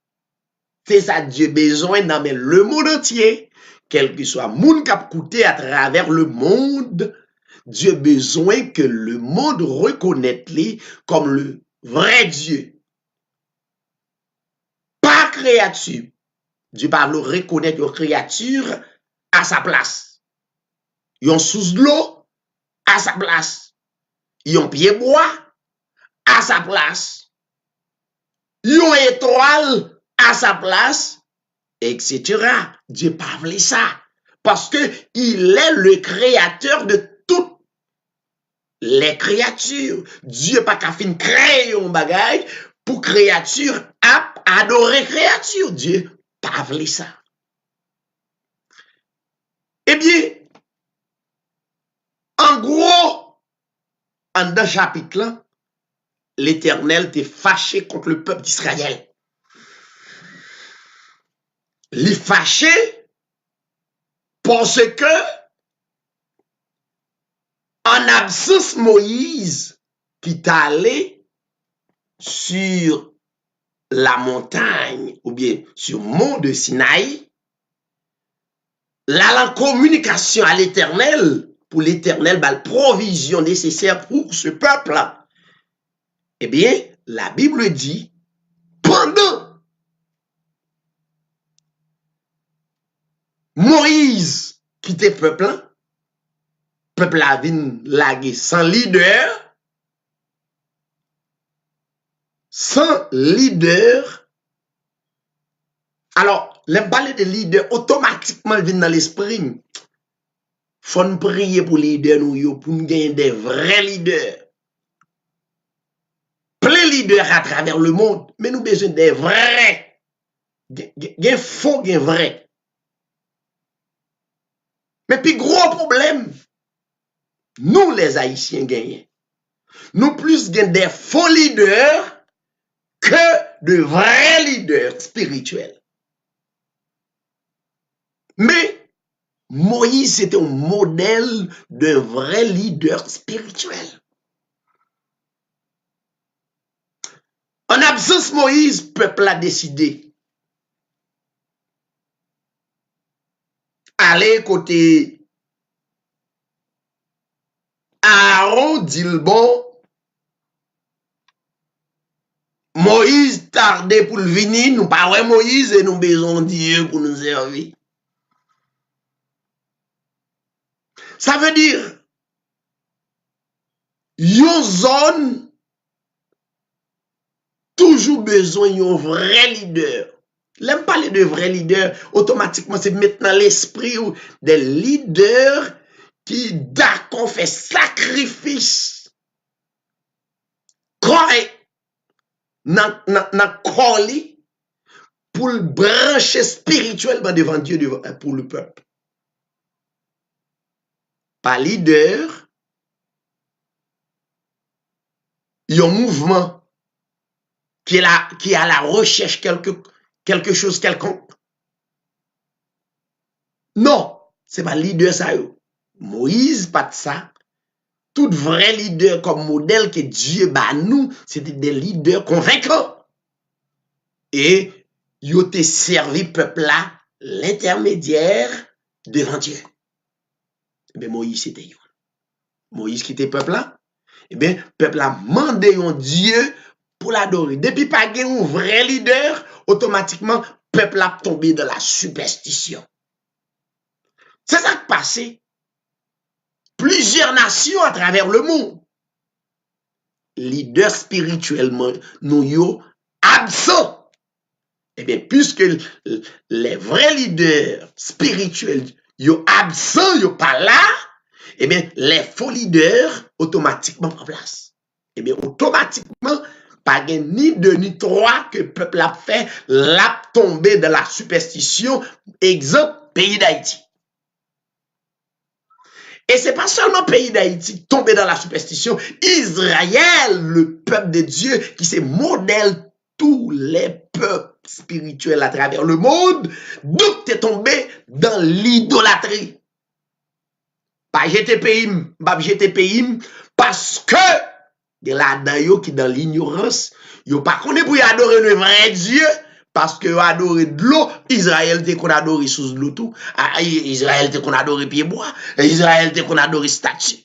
C'est ça Dieu besoin dans le monde entier. Quel que soit monde qui a coûté à travers le monde, Dieu besoin que le monde reconnaisse lui comme le vrai Dieu. Pas créature. Dieu pas le reconnaître une créature à sa place. Yon sous l'eau à sa place. Yon pied bois à sa place. Yon étoile à sa place, etc. Dieu pas voulu ça. Parce que il est le créateur de toutes les créatures. Dieu pas qu'à fin créer un bagage pour créature à adorer créature. Dieu pas voulu ça. Eh bien, en gros, en deux chapitres là, l'Éternel t'est fâché contre le peuple d'Israël. Il est fâché parce que en absence Moïse qui est allé sur la montagne ou bien sur le mont de Sinaï, la communication à l'Éternel, pour l'Éternel, la provision nécessaire pour ce peuple-là. Eh bien, la Bible dit, pendant Moïse quitte le peuple a venu laguer sans leader. Sans leader. Alors, les parler de leader, automatiquement vient dans l'esprit. Faut nous prier pour les leaders, nous, pour nous gagner des vrais leaders. Plein de leaders à travers le monde, mais nous avons besoin des vrais. Des faux, des vrais. Mais puis, gros problème, nous, les Haïtiens, gagnons. Nous plus gagnons des faux leaders que de vrais leaders spirituels. Mais Moïse, c'était un modèle d'un vrai leader spirituel. En absence Moïse, le peuple a décidé. Aller côté Aaron dit le bon, Moïse tardait pour le venir, nous pas ouais Moïse et nous besoin de Dieu pour nous servir. Ça veut dire, yon zone toujours besoin d'un vrai leader. L'aime parler de vrai leader, automatiquement c'est maintenant l'esprit des leaders qui d'accord fait sacrifice correct dans corps pour le brancher spirituellement devant Dieu pour le peuple. Pas leader, il y a un mouvement qui est à la recherche quelque chose quelconque. Non, c'est pas leader ça. Moïse, pas de ça. Tout vrai leader comme modèle que Dieu bat nous, c'était des leaders convaincants. Et ils ont servi peuple là, l'intermédiaire devant Dieu. Eh bien, Moïse, c'était yo. Moïse qui était peuple là. Eh bien, peuple là mandé un Dieu pour l'adorer. Depuis pas un vrai leader, automatiquement, peuple a tombé dans la superstition. C'est ça qui passé. Plusieurs nations à travers le monde. Leaders spirituellement, nous yo absents. Eh bien, puisque les vrais leaders spirituels yo absents, yo pas là, eh bien, les faux leaders automatiquement en place. Eh bien, automatiquement, pas ni deux ni trois que le peuple a fait, l'a tombé dans la superstition, exemple, pays d'Haïti. Et c'est pas seulement pays d'Haïti tombé dans la superstition, Israël, le peuple de Dieu, qui se modèle tous les peuples spirituels à travers le monde, donc t'es tombé dans l'idolâtrie. Pas jeter pays, parce que de là-dedans qui dans l'ignorance, yo pas connaît pour adorer le vrai Dieu, parce que adorer de l'eau, Israël te qu'on adore sous l'eau tout, Israël te qu'on adore pied bois, Israël te qu'on adore statue.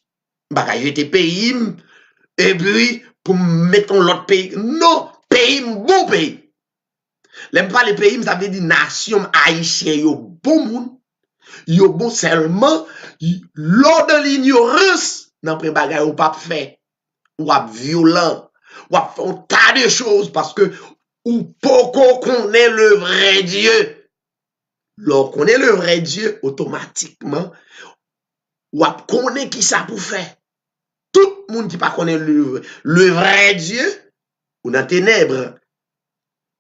Bah jeter pays et puis pour mettre l'autre pays. Non, pays bon pays. L'aime pas les pays, ça veut dire nation haïtienne yo bon monde. Yo bon seulement lors de l'ignorance nan pre bagay ou pas fait ou ap violent ou ap fait un tas de choses parce que ou poko connaît le vrai Dieu. Lors connaît le vrai Dieu automatiquement ou ap connaît qui ça pour faire. Tout le monde qui pas connaît le vrai Dieu ou dans ténèbres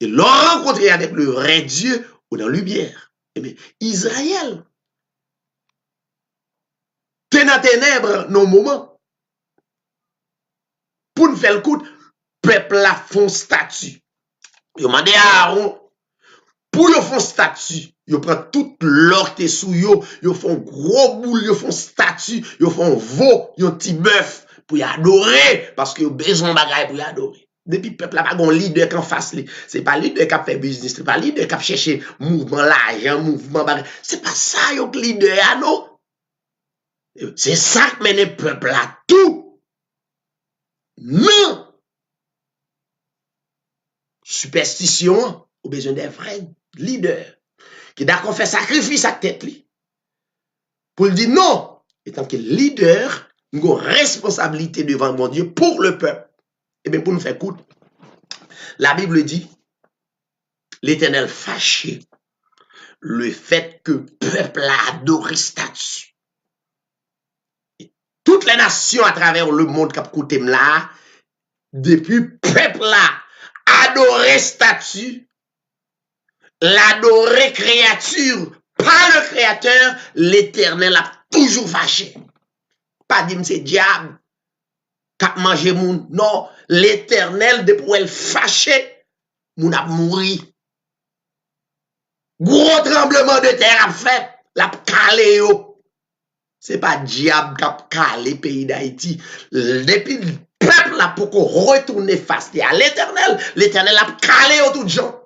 et l'on rencontrer avec le vrai Dieu ou dans lumière. Eh bien, Israël t'es dans ténèbres nos moments. Pour nous faire le coup, peuple la font statut. Yo mandé à Aaron, pour yo font statut, yo prend tout l'or qui est sous yo font gros boule, yo font statut, yo font veau, yo petit bœuf pour y adorer, parce que yo besoin bagay pour y adorer. Depuis peuple la pas gon leader qu'en face li, c'est pas leader qui a fait business, c'est pas leader qui a cherché mouvement l'argent, mouvement bagay. C'est pas ça yo leader non. C'est ça qui mène le peuple à tout. Non. Superstition, ou besoin des vrais leaders qui d'accord faire sacrifice à tête li. Pour le dire non, étant que leader, nous avons responsabilité devant mon Dieu pour le peuple. Et bien pour nous faire écoute, la Bible dit, l'Éternel fâché le fait que le peuple a adoré statue. Toutes les nations à travers le monde qui ont là, depuis peuple là, adoré statue, l'adorer créature, pas le créateur, l'Éternel a toujours fâché. Pas dit c'est diable, qui mangé moun. Non, l'Éternel, depuis elle fâché, moun a mouri. Gros tremblement de terre a fait, la calé yo. C'est pas diable qui a calé pays d'Haïti. Depuis le peuple là pour qu'on retourne face à l'Éternel, l'Éternel a calé au tout gens.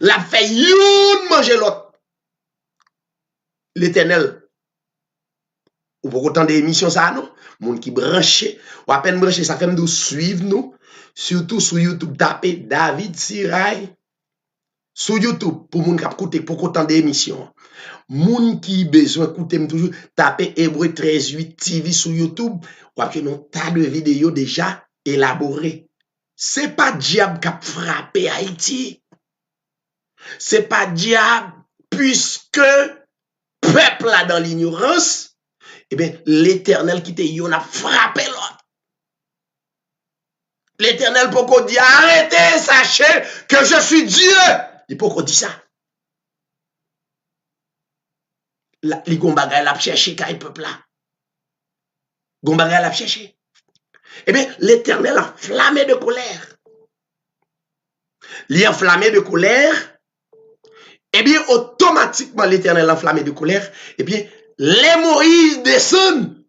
L'a fait youn manger l'autre. L'Éternel Ou pour autant des émissions ça non? Moun qui branché, ou à peine branché, ça fait nous suivre nous, surtout sur YouTube, taper David Siray sur YouTube pour moun qui écouter pour autant d'émissions. Moun qui besoin écouter toujours taper Hébreu 13:8 TV sur YouTube, ou que non tas de vidéos déjà élaborées. C'est pas diable qui a frappé Haïti. C'est pas diable puisque peuple là dans l'ignorance, eh bien l'Éternel qui te yon a frappé l'autre. L'Éternel pourquoi dit arrêtez, sachez que je suis Dieu. Il pourquoi dit ça? Li gon bagay la chercher kay peuple là. Gon bagay la chercher. Eh bien, l'Éternel a enflammé de colère. Il enflammé de colère. Eh bien, automatiquement, l'Éternel a enflammé de colère. Eh bien, les Moïse descendent.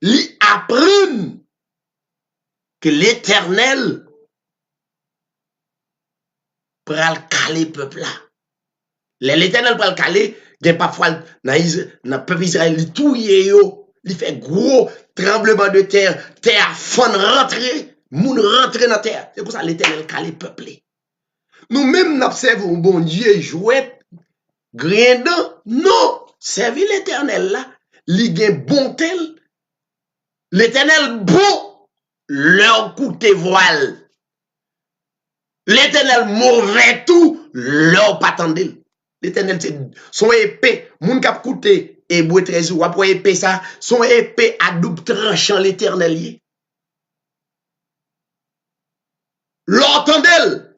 Ils apprennent que l'Éternel pral caler peuple là. L'Éternel pral caler, gen parfois dans le peuple Israël, il touye yo. Il fait gros tremblement de terre, terre fond rentrer, moun rentrer dans terre. C'est pour ça l'Éternel calé peuplé. Nous-mêmes n'observons bon Dieu jouet, grindant, non, servir l'Éternel là, li gen bon tel, l'Éternel bon, leur coûte voile. L'Éternel mauvais tout, leur pas tendel. L'Éternel c'est son épée, moun k'ap coûté Hébreu 13 ou après épée ça, son épée à double tranchant l'Éternel. L'entendel.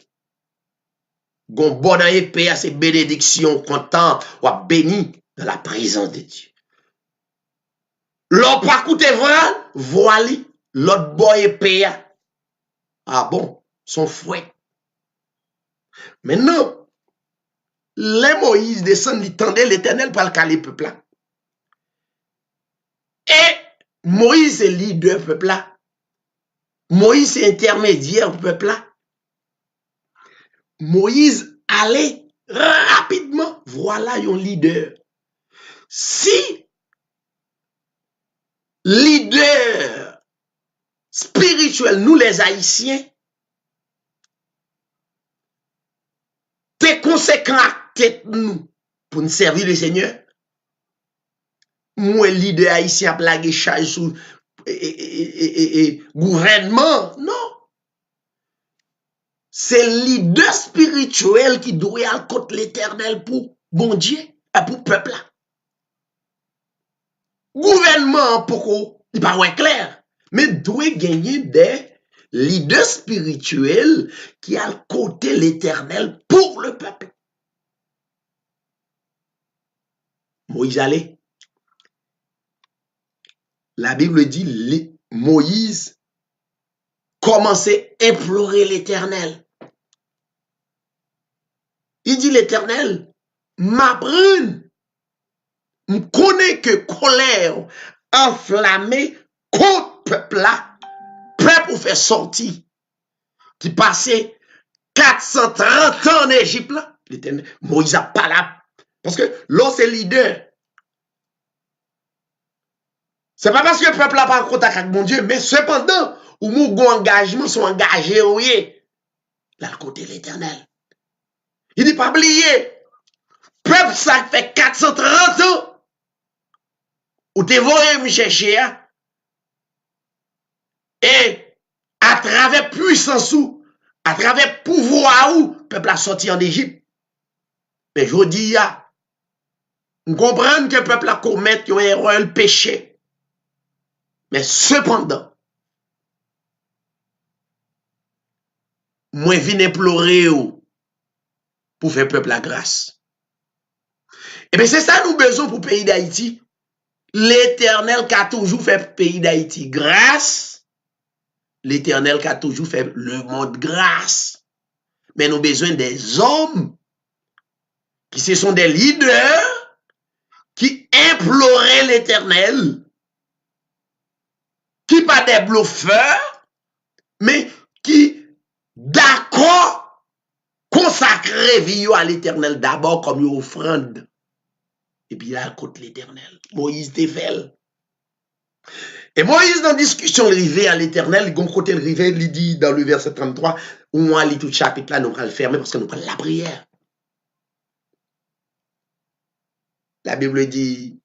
Gon bon dans épée à ses bénédictions content ou béni dans la présence de Dieu. L'on pas coûté voilà, l'autre bon épée. Ah bon, son fouet. Maintenant, les Moïse descendent, ils tendaient l'Éternel pour le caler peuple là. Et Moïse est leader peuple là. Moïse est intermédiaire peuple là. Moïse allait rapidement. Voilà un leader. Si leader spirituel, nous les Haïtiens, t'es conséquent à tête nous pour nous servir le Seigneur. Moi, leader haïtien a plagué charge sous gouvernement. Non. C'est leader spirituel qui doit aller contre l'Éternel pour bon Dieu et pour peuple. Gouvernement, pourquoi? Il n'est pas clair. Mais doit gagner des leaders spirituels qui a côté l'Éternel pour le peuple. Moïse allait. La Bible dit, Moïse commençait à implorer l'Éternel. Il dit, l'Éternel, m'apprenne, me connaît que colère enflammée contre peuple là, prêt pour faire sortir, qui passait 430 ans en Égypte là. L'Éternel, Moïse a pas là, parce que là c'est leader. C'est pas parce que le peuple n'a pas en contact avec mon Dieu, mais cependant, où mon engagement sont engagés, oui, là, le côté de l'Éternel. Il dit pas oublier, peuple ça fait 430 ans, où t'es voyé me chercher, et à travers puissance ou, à travers pouvoir ou, peuple a sorti en Égypte. Mais je dis, on comprend que le peuple a commis une erreur, le péché. Mais cependant, moi viens implorer pour faire peuple la grâce. Et bien c'est ça nous besoin pour le pays d'Haïti. L'Éternel qui a toujours fait le pays d'Haïti grâce. L'Éternel qui a toujours fait le monde grâce. Mais nous avons besoin des hommes qui ce sont des leaders qui imploraient l'Éternel. Qui pas des bluffeurs, mais qui d'accord consacrer vie à l'Éternel d'abord comme une offrande. Et puis là, contre l'Éternel. Moïse défait. Et Moïse, dans la discussion, arrivé à l'Éternel, il côté le rivet, il dit dans le verset 33, où on lit tout le chapitre là, nous allons le fermer parce que nous prenons la prière. La Bible dit,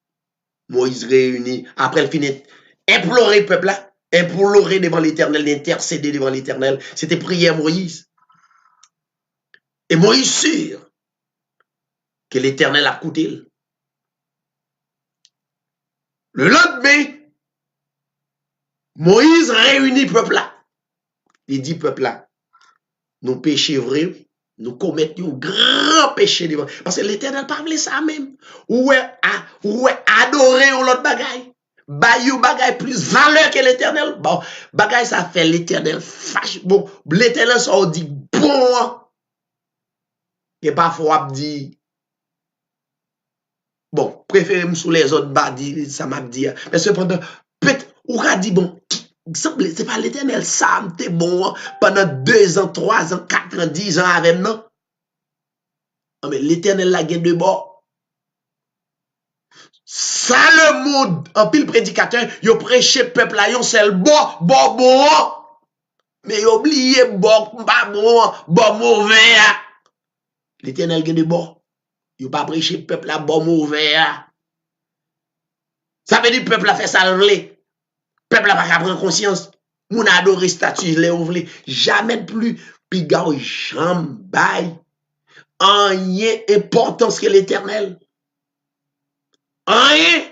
Moïse réunit, après il finit, implorer le peuple là, implorer devant l'Éternel, intercéder devant l'Éternel. C'était prière Moïse. Et Moïse sûr que l'Éternel a écouté. Le lendemain, Moïse réunit le peuple là. Il dit peuple là, nous péchons vrai, nous commettons un grand péché devant. Parce que l'Éternel parle ça même. Ou adorer ou l'autre bagaille. Bayou bagaille plus valeur que l'Éternel. Bon, bagaille ça fait l'Éternel fâche. Bon, l'Éternel ça dit bon. Et parfois dit bon, préférez-moi sous les autres badis, ça m'a dit. Mais cependant, peut-être, ou a dit bon, c'est pas l'Éternel, ça m'était bon pendant 2 ans, 3 ans, 4 ans, 10 ans avec non. Mais l'Éternel la gagne de bord. Ça le monde, en pile prédicateur, yo prêché peuple là, yon seul bon. Mais yo oublié bon, pas bon mauvais. L'Éternel gagne de bord. Yo pas prêché peuple là, bon mauvais. Ça veut dire peuple a fait ça le peuple a pas prendre conscience. Moun adore statue les ouvle. Jamais plus pigao jambaille. Rien importance que l'Éternel. Rien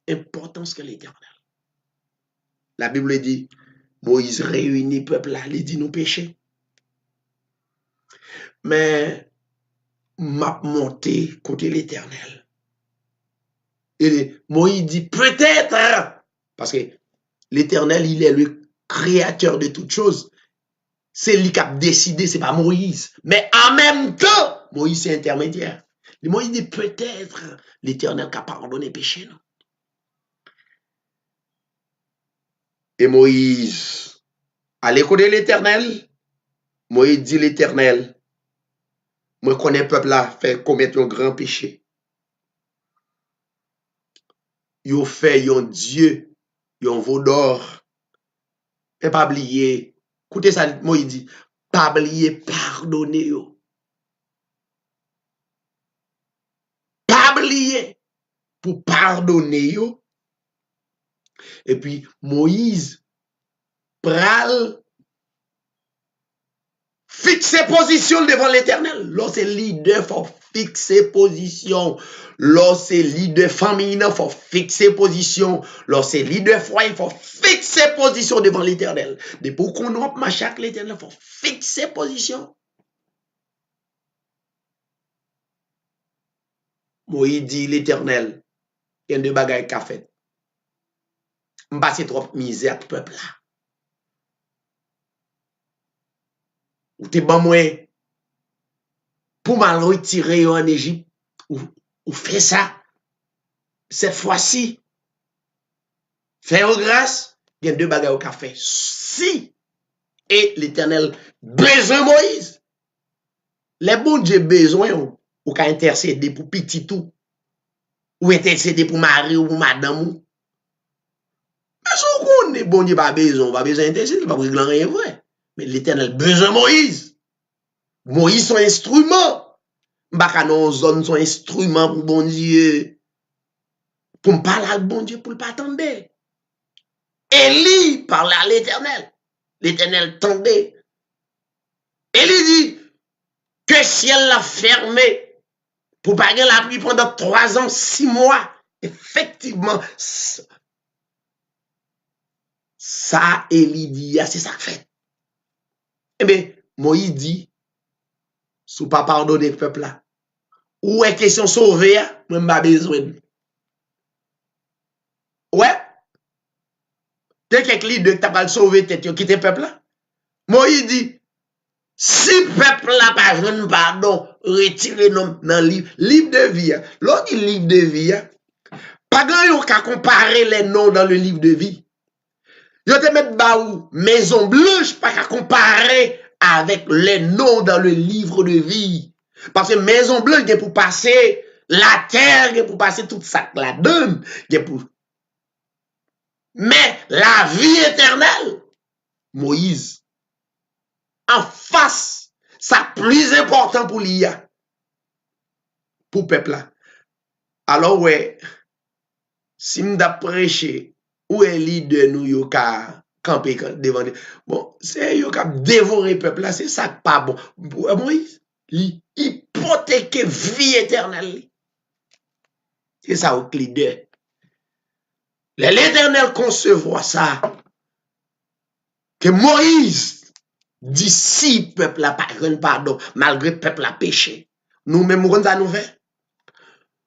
importance que l'Éternel. La Bible dit, Moïse réunit peuple là, il dit nous péchés. Mais m'a monté côté l'Éternel. Et Moïse dit peut-être, parce que l'Éternel, il est le créateur de toutes choses. C'est lui qui a décidé, c'est pas Moïse. Mais en même temps, Moïse c'est intermédiaire. Moïse dit peut-être l'Éternel qui a pardonné péché. Non? Et Moïse, à l'écoute de l'Éternel, Moïse dit l'Éternel, moi connais le peuple là, fait commettre un grand péché. Yo fait un Dieu, un veau d'or. Et pas oublier, écoutez ça, Moïse dit, pas oublier pardonner yo. Pas oublier pour pardonner yo. Et puis Moïse pral fixer position devant l'Éternel. Lorsque leader faut fixer position. Lorsque leader famille il faut fixer position. Lorsque leader foyer il faut fixer position devant l'Éternel. Depuis qu'on rompe ma chaque l'Éternel faut fixer position. Moïse dit l'Éternel, il y a deux bagailles qu'a fait. M'passe trop misère pour peuple là. Ou te ban moi pour mal retirer en Égypte ou fait ça cette fois-ci faire grâce il y a deux bagages au café si et l'Éternel besoin Moïse les bons Dieu besoin ou qu'à intercéder pour petit tout ou intercéder pour mari ou pour madame mais si on est bon Dieu pas besoin intercéder pas régler rien vrai. Mais l'Éternel besoin Moïse. Moïse son instrument. Mbaka non zone son instrument pour bon Dieu. Pour me parler à bon Dieu pour le pas attendre. Élie parlait à l'Éternel. L'Éternel tendait. Élie dit que ciel l'a fermé pour pas gagner la pluie pendant 3 ans, 6 mois. Effectivement, ça Élie dit, c'est ça fait. Eh bien, Moïse dit, sous pas pardonner le peuple là. Ou est question sauver, moi m'a besoin. Ouais. T'es quelques leaders qui t'a pas sauvé tête, quitter le peuple là. Moïse dit, si peuple là pas jeune pardon, retirez nous dans le livre de vie. L'autre livre de vie, pas grand yon ka comparer les noms dans le livre de vie. Yo te met baou Maison Blanche pas qu'à comparer avec les noms dans le livre de vie. Parce que Maison Blanche est pour passer La terre pour passer tout ça la donne, pour. Mais la vie éternelle, Moïse, en face, ça plus important pour l'IA, pour le peuple là. Alors, ouais, si nous avons prêché, où est leader nous, yo ka camper devant. Bon, c'est yo ka dévorer le peuple là, c'est ça pas bon. Moïse, il hypothéque vie éternelle. C'est ça au leader. L'Éternel concevoir ça, que Moïse, d'ici peuple a pas pardon, malgré le peuple a péché. Nous-mêmes, nous fait.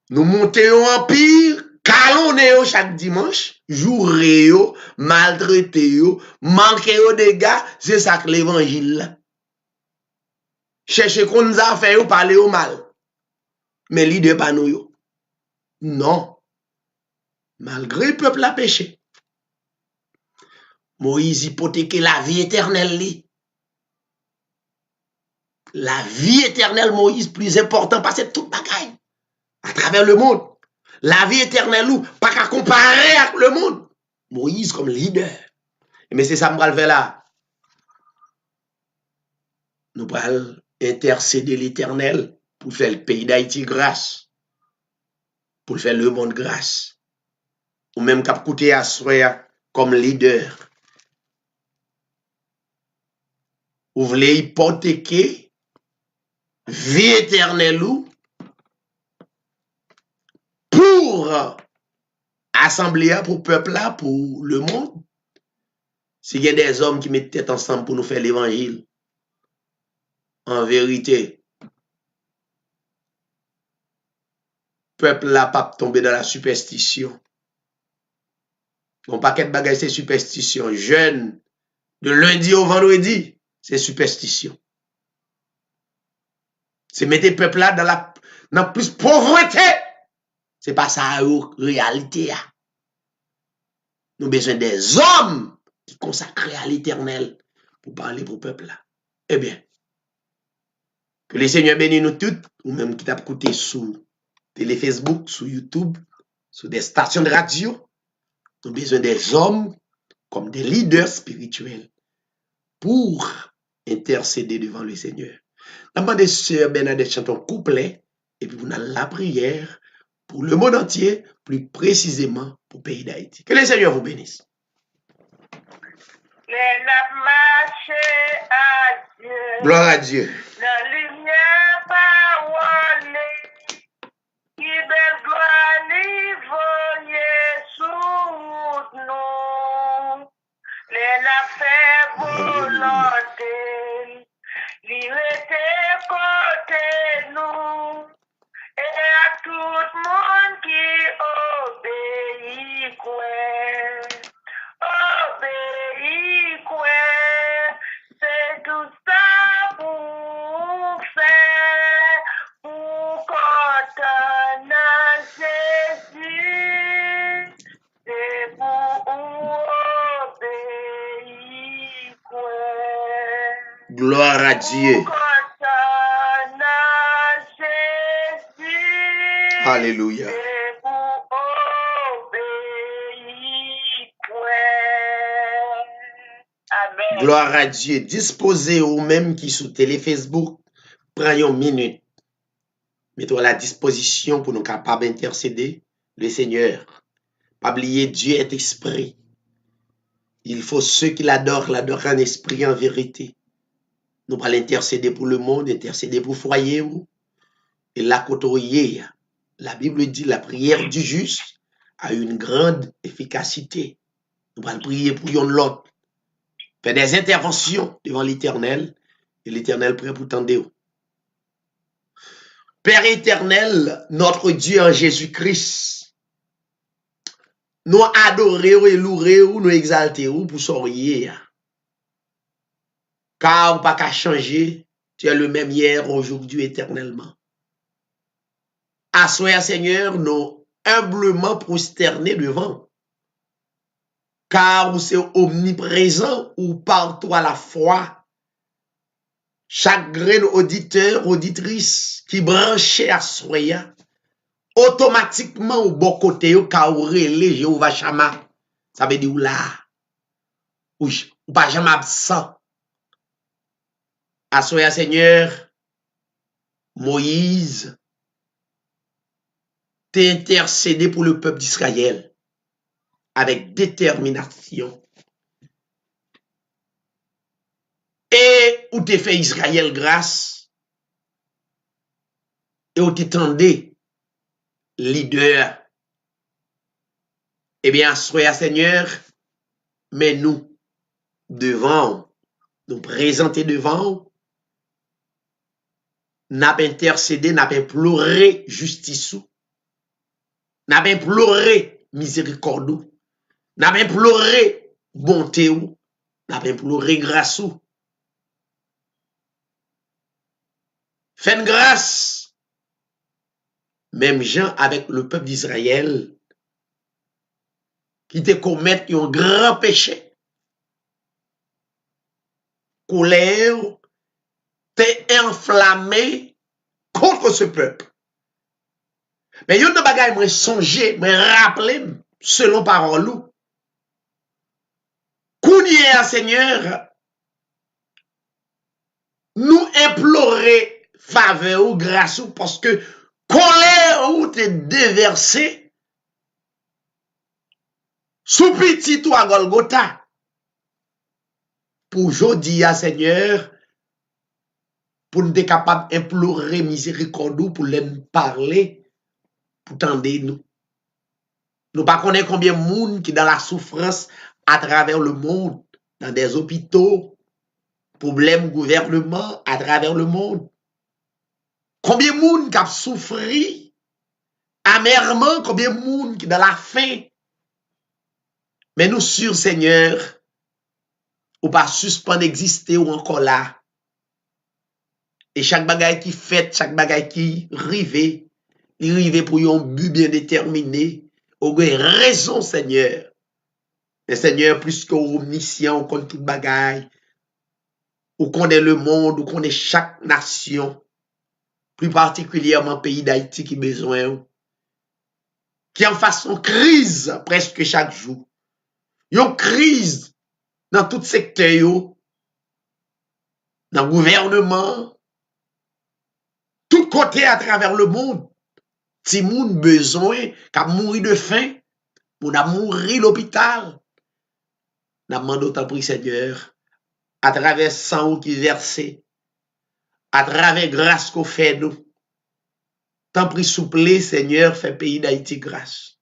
Nous montons en empire, calonnons chaque dimanche, jouer, maltraiter, manquer aux dégâts, c'est ça que l'évangile. Chercher qu'on nous a fait, parler au mal. Mais l'idée pas nous. Non. Malgré le peuple a péché. Moïse hypothéquait la vie éternelle. La vie éternelle, Moïse, plus important parce que tout bagaille à travers le monde. La vie éternelle, ou pas qu'à comparer avec le monde. Moïse comme leader. Mais c'est ça que nous allons faire là. Nous allons intercéder l'Éternel pour faire le pays d'Haïti grâce. Pour faire le monde grâce. Ou même qu'à coûter à soi comme leader. Vous voulez hypothéquer vie éternelle ou pour assembler, pour peuple là, pour le monde. S'il y a des hommes qui mettent tête ensemble pour nous faire l'évangile, en vérité, peuple là pas tomber dans la superstition. Mon paquet de bagages, c'est superstition. Jeune, de lundi au vendredi, c'est superstition. C'est mettre peuple là dans la plus pauvreté. C'est pas ça la réalité. Nous avons besoin des hommes qui consacrent à l'Éternel pour parler pour le peuple là. Eh bien, que le Seigneur bénisse nous toutes, ou même qui t'a écouté sur télé Facebook, sur YouTube, sur des stations de radio. Nous avons besoin des hommes comme des leaders spirituels pour intercéder devant le Seigneur. Nous demandons sœur Bernadette chante un couplet et puis nous avons la prière pour le monde entier, plus précisément pour le pays d'Haïti. Que le Seigneur vous bénisse. Les nappes marchés à Dieu. Gloire à Dieu. La lumière parole. Qui belle gloire li voyait sous nous. Les nappes fait volonté. Li rete côté nous. Et à tout le monde qui obéit quoi. Obéit quoi. C'est tout ça pour faire. Pour contenir Jésus. C'est pour obéir quoi. Gloire à Dieu. Alléluia. Amen. Gloire à Dieu. Disposez ou même qui sous télé Facebook, prenez une minute. Mettons à la disposition pour nous capables d'intercéder le Seigneur. Pas oublier, Dieu est esprit. Il faut ceux qui l'adorent en esprit, en vérité. Nous allons intercéder pour le monde, intercéder pour le foyer. Et la côtoyer. La Bible dit la prière du juste a une grande efficacité. Nous allons prier pour l'autre. Faire des interventions devant l'Éternel. Et l'Éternel prêt pour tendre. Père éternel, notre Dieu en Jésus-Christ, nous adorons et louons, nous exaltons pour sourire. Car pas qu'à changer, tu es le même hier, aujourd'hui, éternellement. Assoyez, Seigneur, nous humblement prosternés devant. Car c'est omniprésent ou partout à la fois. Chaque grain auditeur, auditrice qui branchait à soya, automatiquement au bon côté yo ka ou relé Jéhovah Shama. Ça veut dire ou là. Ou pas jamais absent. Assoya Seigneur, Moïse t'es intercédé pour le peuple d'Israël avec détermination. Et où t'es fait Israël grâce et où t'étendais leader. Eh bien, soyez Seigneur, mais nous devant nous présenter devant, n'a pas intercédé, n'a pas imploré justice, n'a pas imploré miséricorde, n'a pas imploré bonté, n'a pas imploré grâce. Faites grâce, même gens avec le peuple d'Israël, qui te commettent un grand péché. Colère, t'es enflammé contre ce peuple. Mais il y a des bagages, moi songer, moi rappeler, selon parole. Kounye, Seigneur, nous implorer faveur ou grâce ou parce que colère ou t'es déversé sous petit ou à Golgotha. Pour aujourd'hui, Seigneur, pour nous être capable d'implorer miséricorde pour les parler, pour tendre nous. Nous ne connaissons pas combien de monde qui dans la souffrance à travers le monde, dans des hôpitaux, problèmes gouvernement à travers le monde. Combien de monde qui a souffert amèrement, combien de monde qui dans la faim. Mais nous sûrs, Seigneur, ou pas suspendre d'exister ou encore là. Et chaque bagaille qui fait, chaque bagaille qui rive, il rive pour un but bien déterminé. Ou raison, Seigneur. Mais Seigneur, plus qu'omniscient, on connaît toute bagaille. On connaît le monde, on connaît chaque nation. Plus particulièrement le pays d'Haïti qui a besoin. Qui en façon crise presque chaque jour. Une crise dans tout secteur, dans le gouvernement, tout côté à travers le monde. Si moun besoin, qu'a mourir de faim, moun a mourir l'hôpital. N'a demandé autant pour Seigneur, à travers sang qui versé, à travers grâce qu'on fait nous. Tant pris souple, Seigneur, fait pays d'Haïti grâce.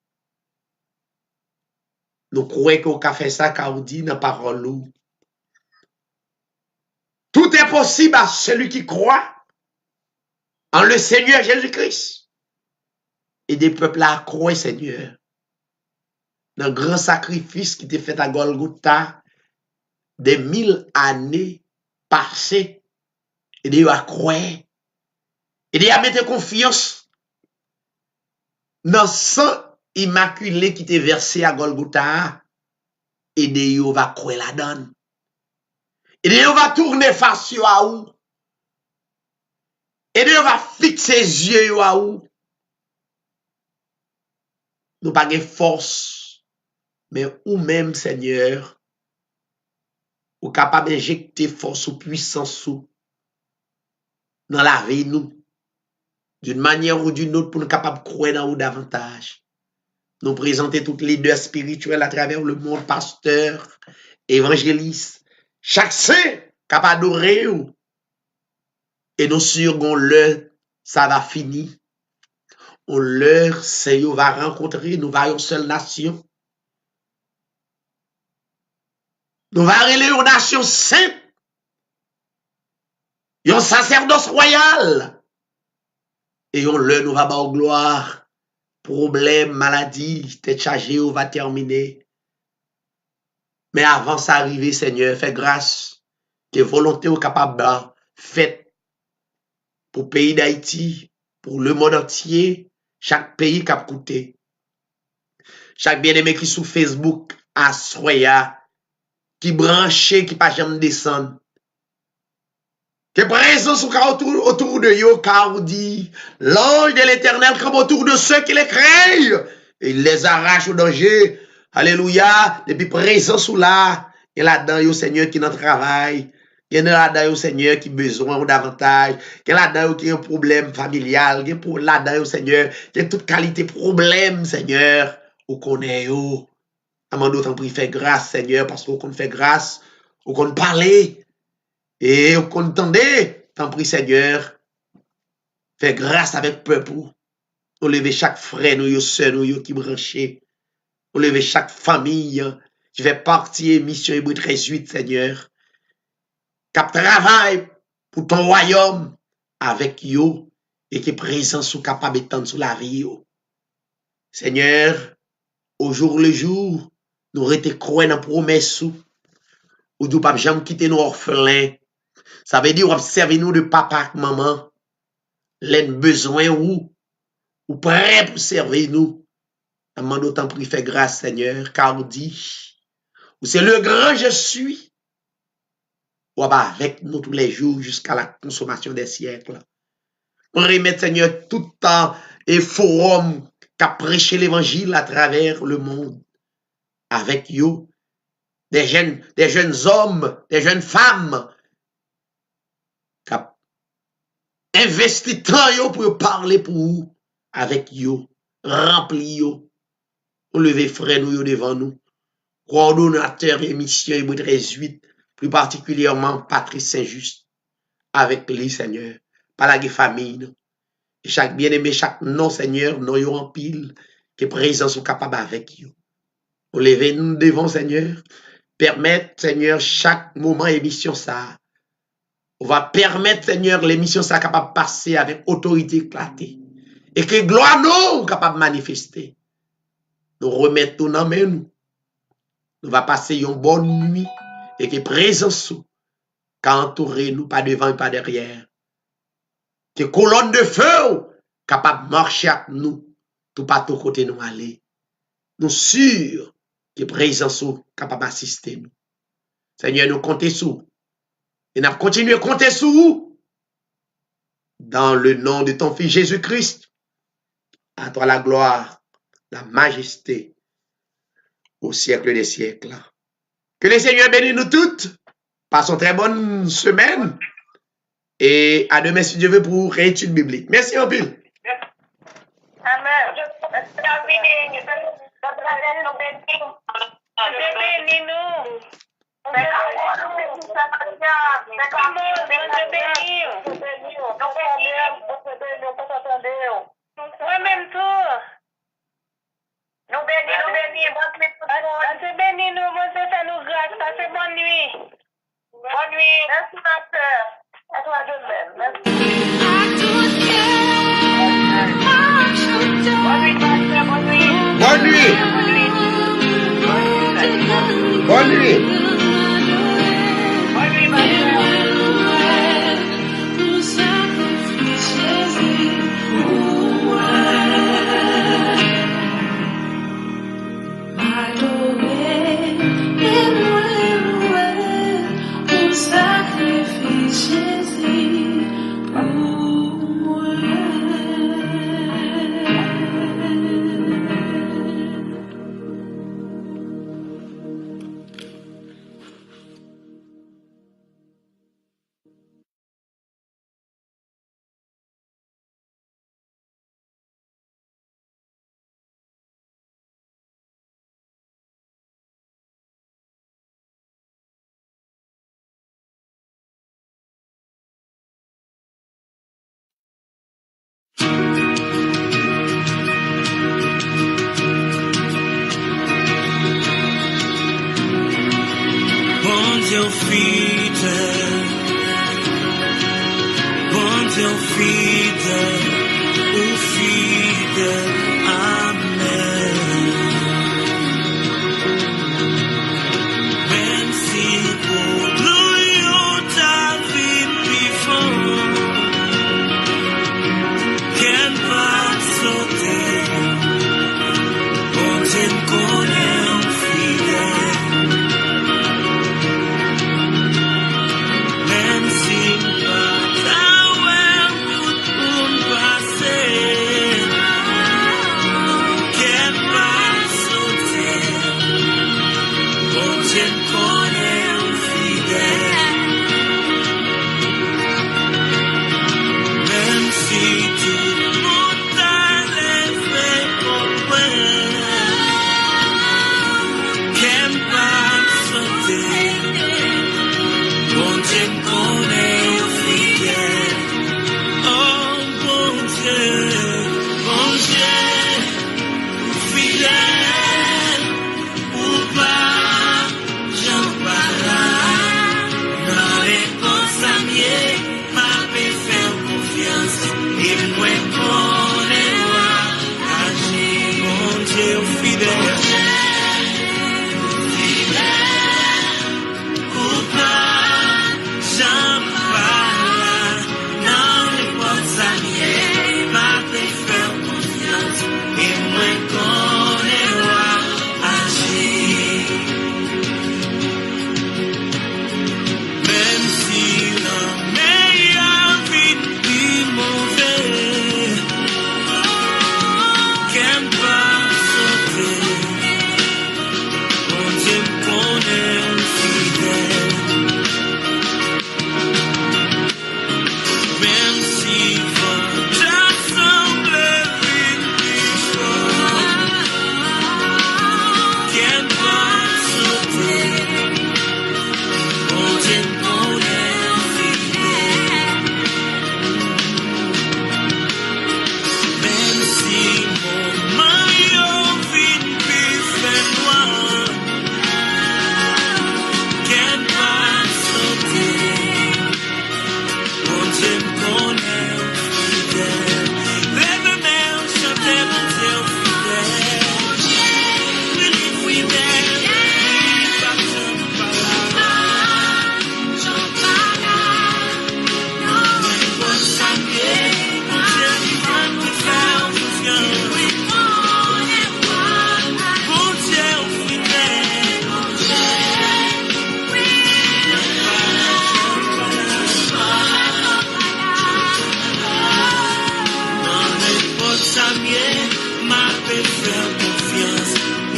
Nous croyons qu'on a fait ça, car on dit dans la parole. Tout est possible à celui qui croit en le Seigneur Jésus-Christ. Et des peuples à croire, Seigneur, dans le grand sacrifice qui était fait à Golgotha, des 1000 années passées, et de à croire, et de à mettre confiance dans le sang immaculé qui était versé à Golgotha, et de va croire la donne. Et de va tourner face à où, et de va fixer les yeux à où. Nous pas de force, mais ou même, Seigneur, ou capable d'injecter force ou puissance dans la vie, nous, d'une manière ou d'une autre, pour nous capables de croire dans nous davantage. Nous présenter toutes les leaders spirituels à travers le monde, pasteurs, évangélistes, chaque saint capable d'adorer, et nous sûrs qu'on l'heure, ça va finir. On l'heure, Seigneur va rencontrer, nous va une seule nation. Nous va aller une nation sainte. Un sacerdoce royal. Et on l'heure, nous va avoir gloire. Problème, maladie, tête chargée, on va terminer. Mais avant ça arriver, Seigneur, fais grâce. Que volonté ou capable faite pour le pays d'Haïti, pour le monde entier. Chaque pays qui a coûté. Chaque bien-aimé qui sous Facebook, à Soya, qui branché, qui pas jamais descendre. Que présence autour de eux, car on dit, l'ange de l'Éternel comme autour de ceux qui les craignent. Et il les arrache au danger. Alléluia. Depuis présence ou là, il y a là-dedans, yo Seigneur qui dans travail. Il y a là-dedans, Seigneur qui besoin davantage. Il y a là-dedans qui a un problème familial. Il y a là-dedans, Seigneur, qui a toute qualité problème, Seigneur. Ou connaît yo. Amando t'en prie, fais grâce, Seigneur, parce qu'on fait grâce, ou qu'on parler. Et au contendez, t'en prie Seigneur, fais grâce avec peuple. On lève chaque frère, nous, sœur, nous, qui branché. On lève chaque famille qui fait partie mission Hébreu 13:8, Seigneur. Cap travail pour ton royaume avec yo et qui est présent sous capable de sous la vie yo. Seigneur, au jour le jour, nous été croire dans promesse ou nous pas jamais quitter nos orphelins. Ça veut dire observer nous de papa et maman. Les besoins ou prêt pour servir nous. Amand d'autant prie fait grâce Seigneur, car on dit, c'est le grand je suis. Ou avec nous tous les jours jusqu'à la consommation des siècles. On remet Seigneur tout le temps et forum qui a prêché l'évangile à travers le monde. Avec you, des jeunes hommes, des jeunes femmes qui ont investi tant yo pour parler pour vous, avec you, rempli yo, on lever frère nous yo devant nous, coordonnateur émission Hébreu 13:8, plus particulièrement Patrice Saint-Just, avec lui Seigneur, par la famille, et chaque bien-aimé, chaque non Seigneur, non yo en pile, qui est présent sont capables avec you. On lever nous devant Seigneur, permettre Seigneur chaque moment émission ça. On va permettre, Seigneur, l'émission ça capable de passer avec autorité éclatée. Et que gloire nous capable de manifester. Nous remettons dans main nous. Nous va passer une bonne nuit. Et que présence qu'entourez nous pas devant et pas derrière. Que colonne de feu capable de marcher avec nous. Tout pas tout côté nous aller. Nous sûrs que présence capable d'assister nous. Seigneur, nous comptons sur. Et nous continuons à compter sur vous. Dans le nom de ton Fils Jésus-Christ. À toi la gloire, la majesté, au siècle des siècles. Que le Seigneur bénisse nous toutes. Passons très bonne semaine. Et à demain si Dieu veut pour réétude biblique. Merci en pile. Amen. Moi-même tout. Nous bénis, bonne bénis nous, mon Dieu, ça nous grâce, passez bonne nuit. Bonne nuit. Merci ma soeur. À toi de même. Merci. Bonne nuit, ma soeur, bonne nuit. Bonne nuit. Bonne nuit. Bonne nuit, ma soeur. Même si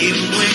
et moi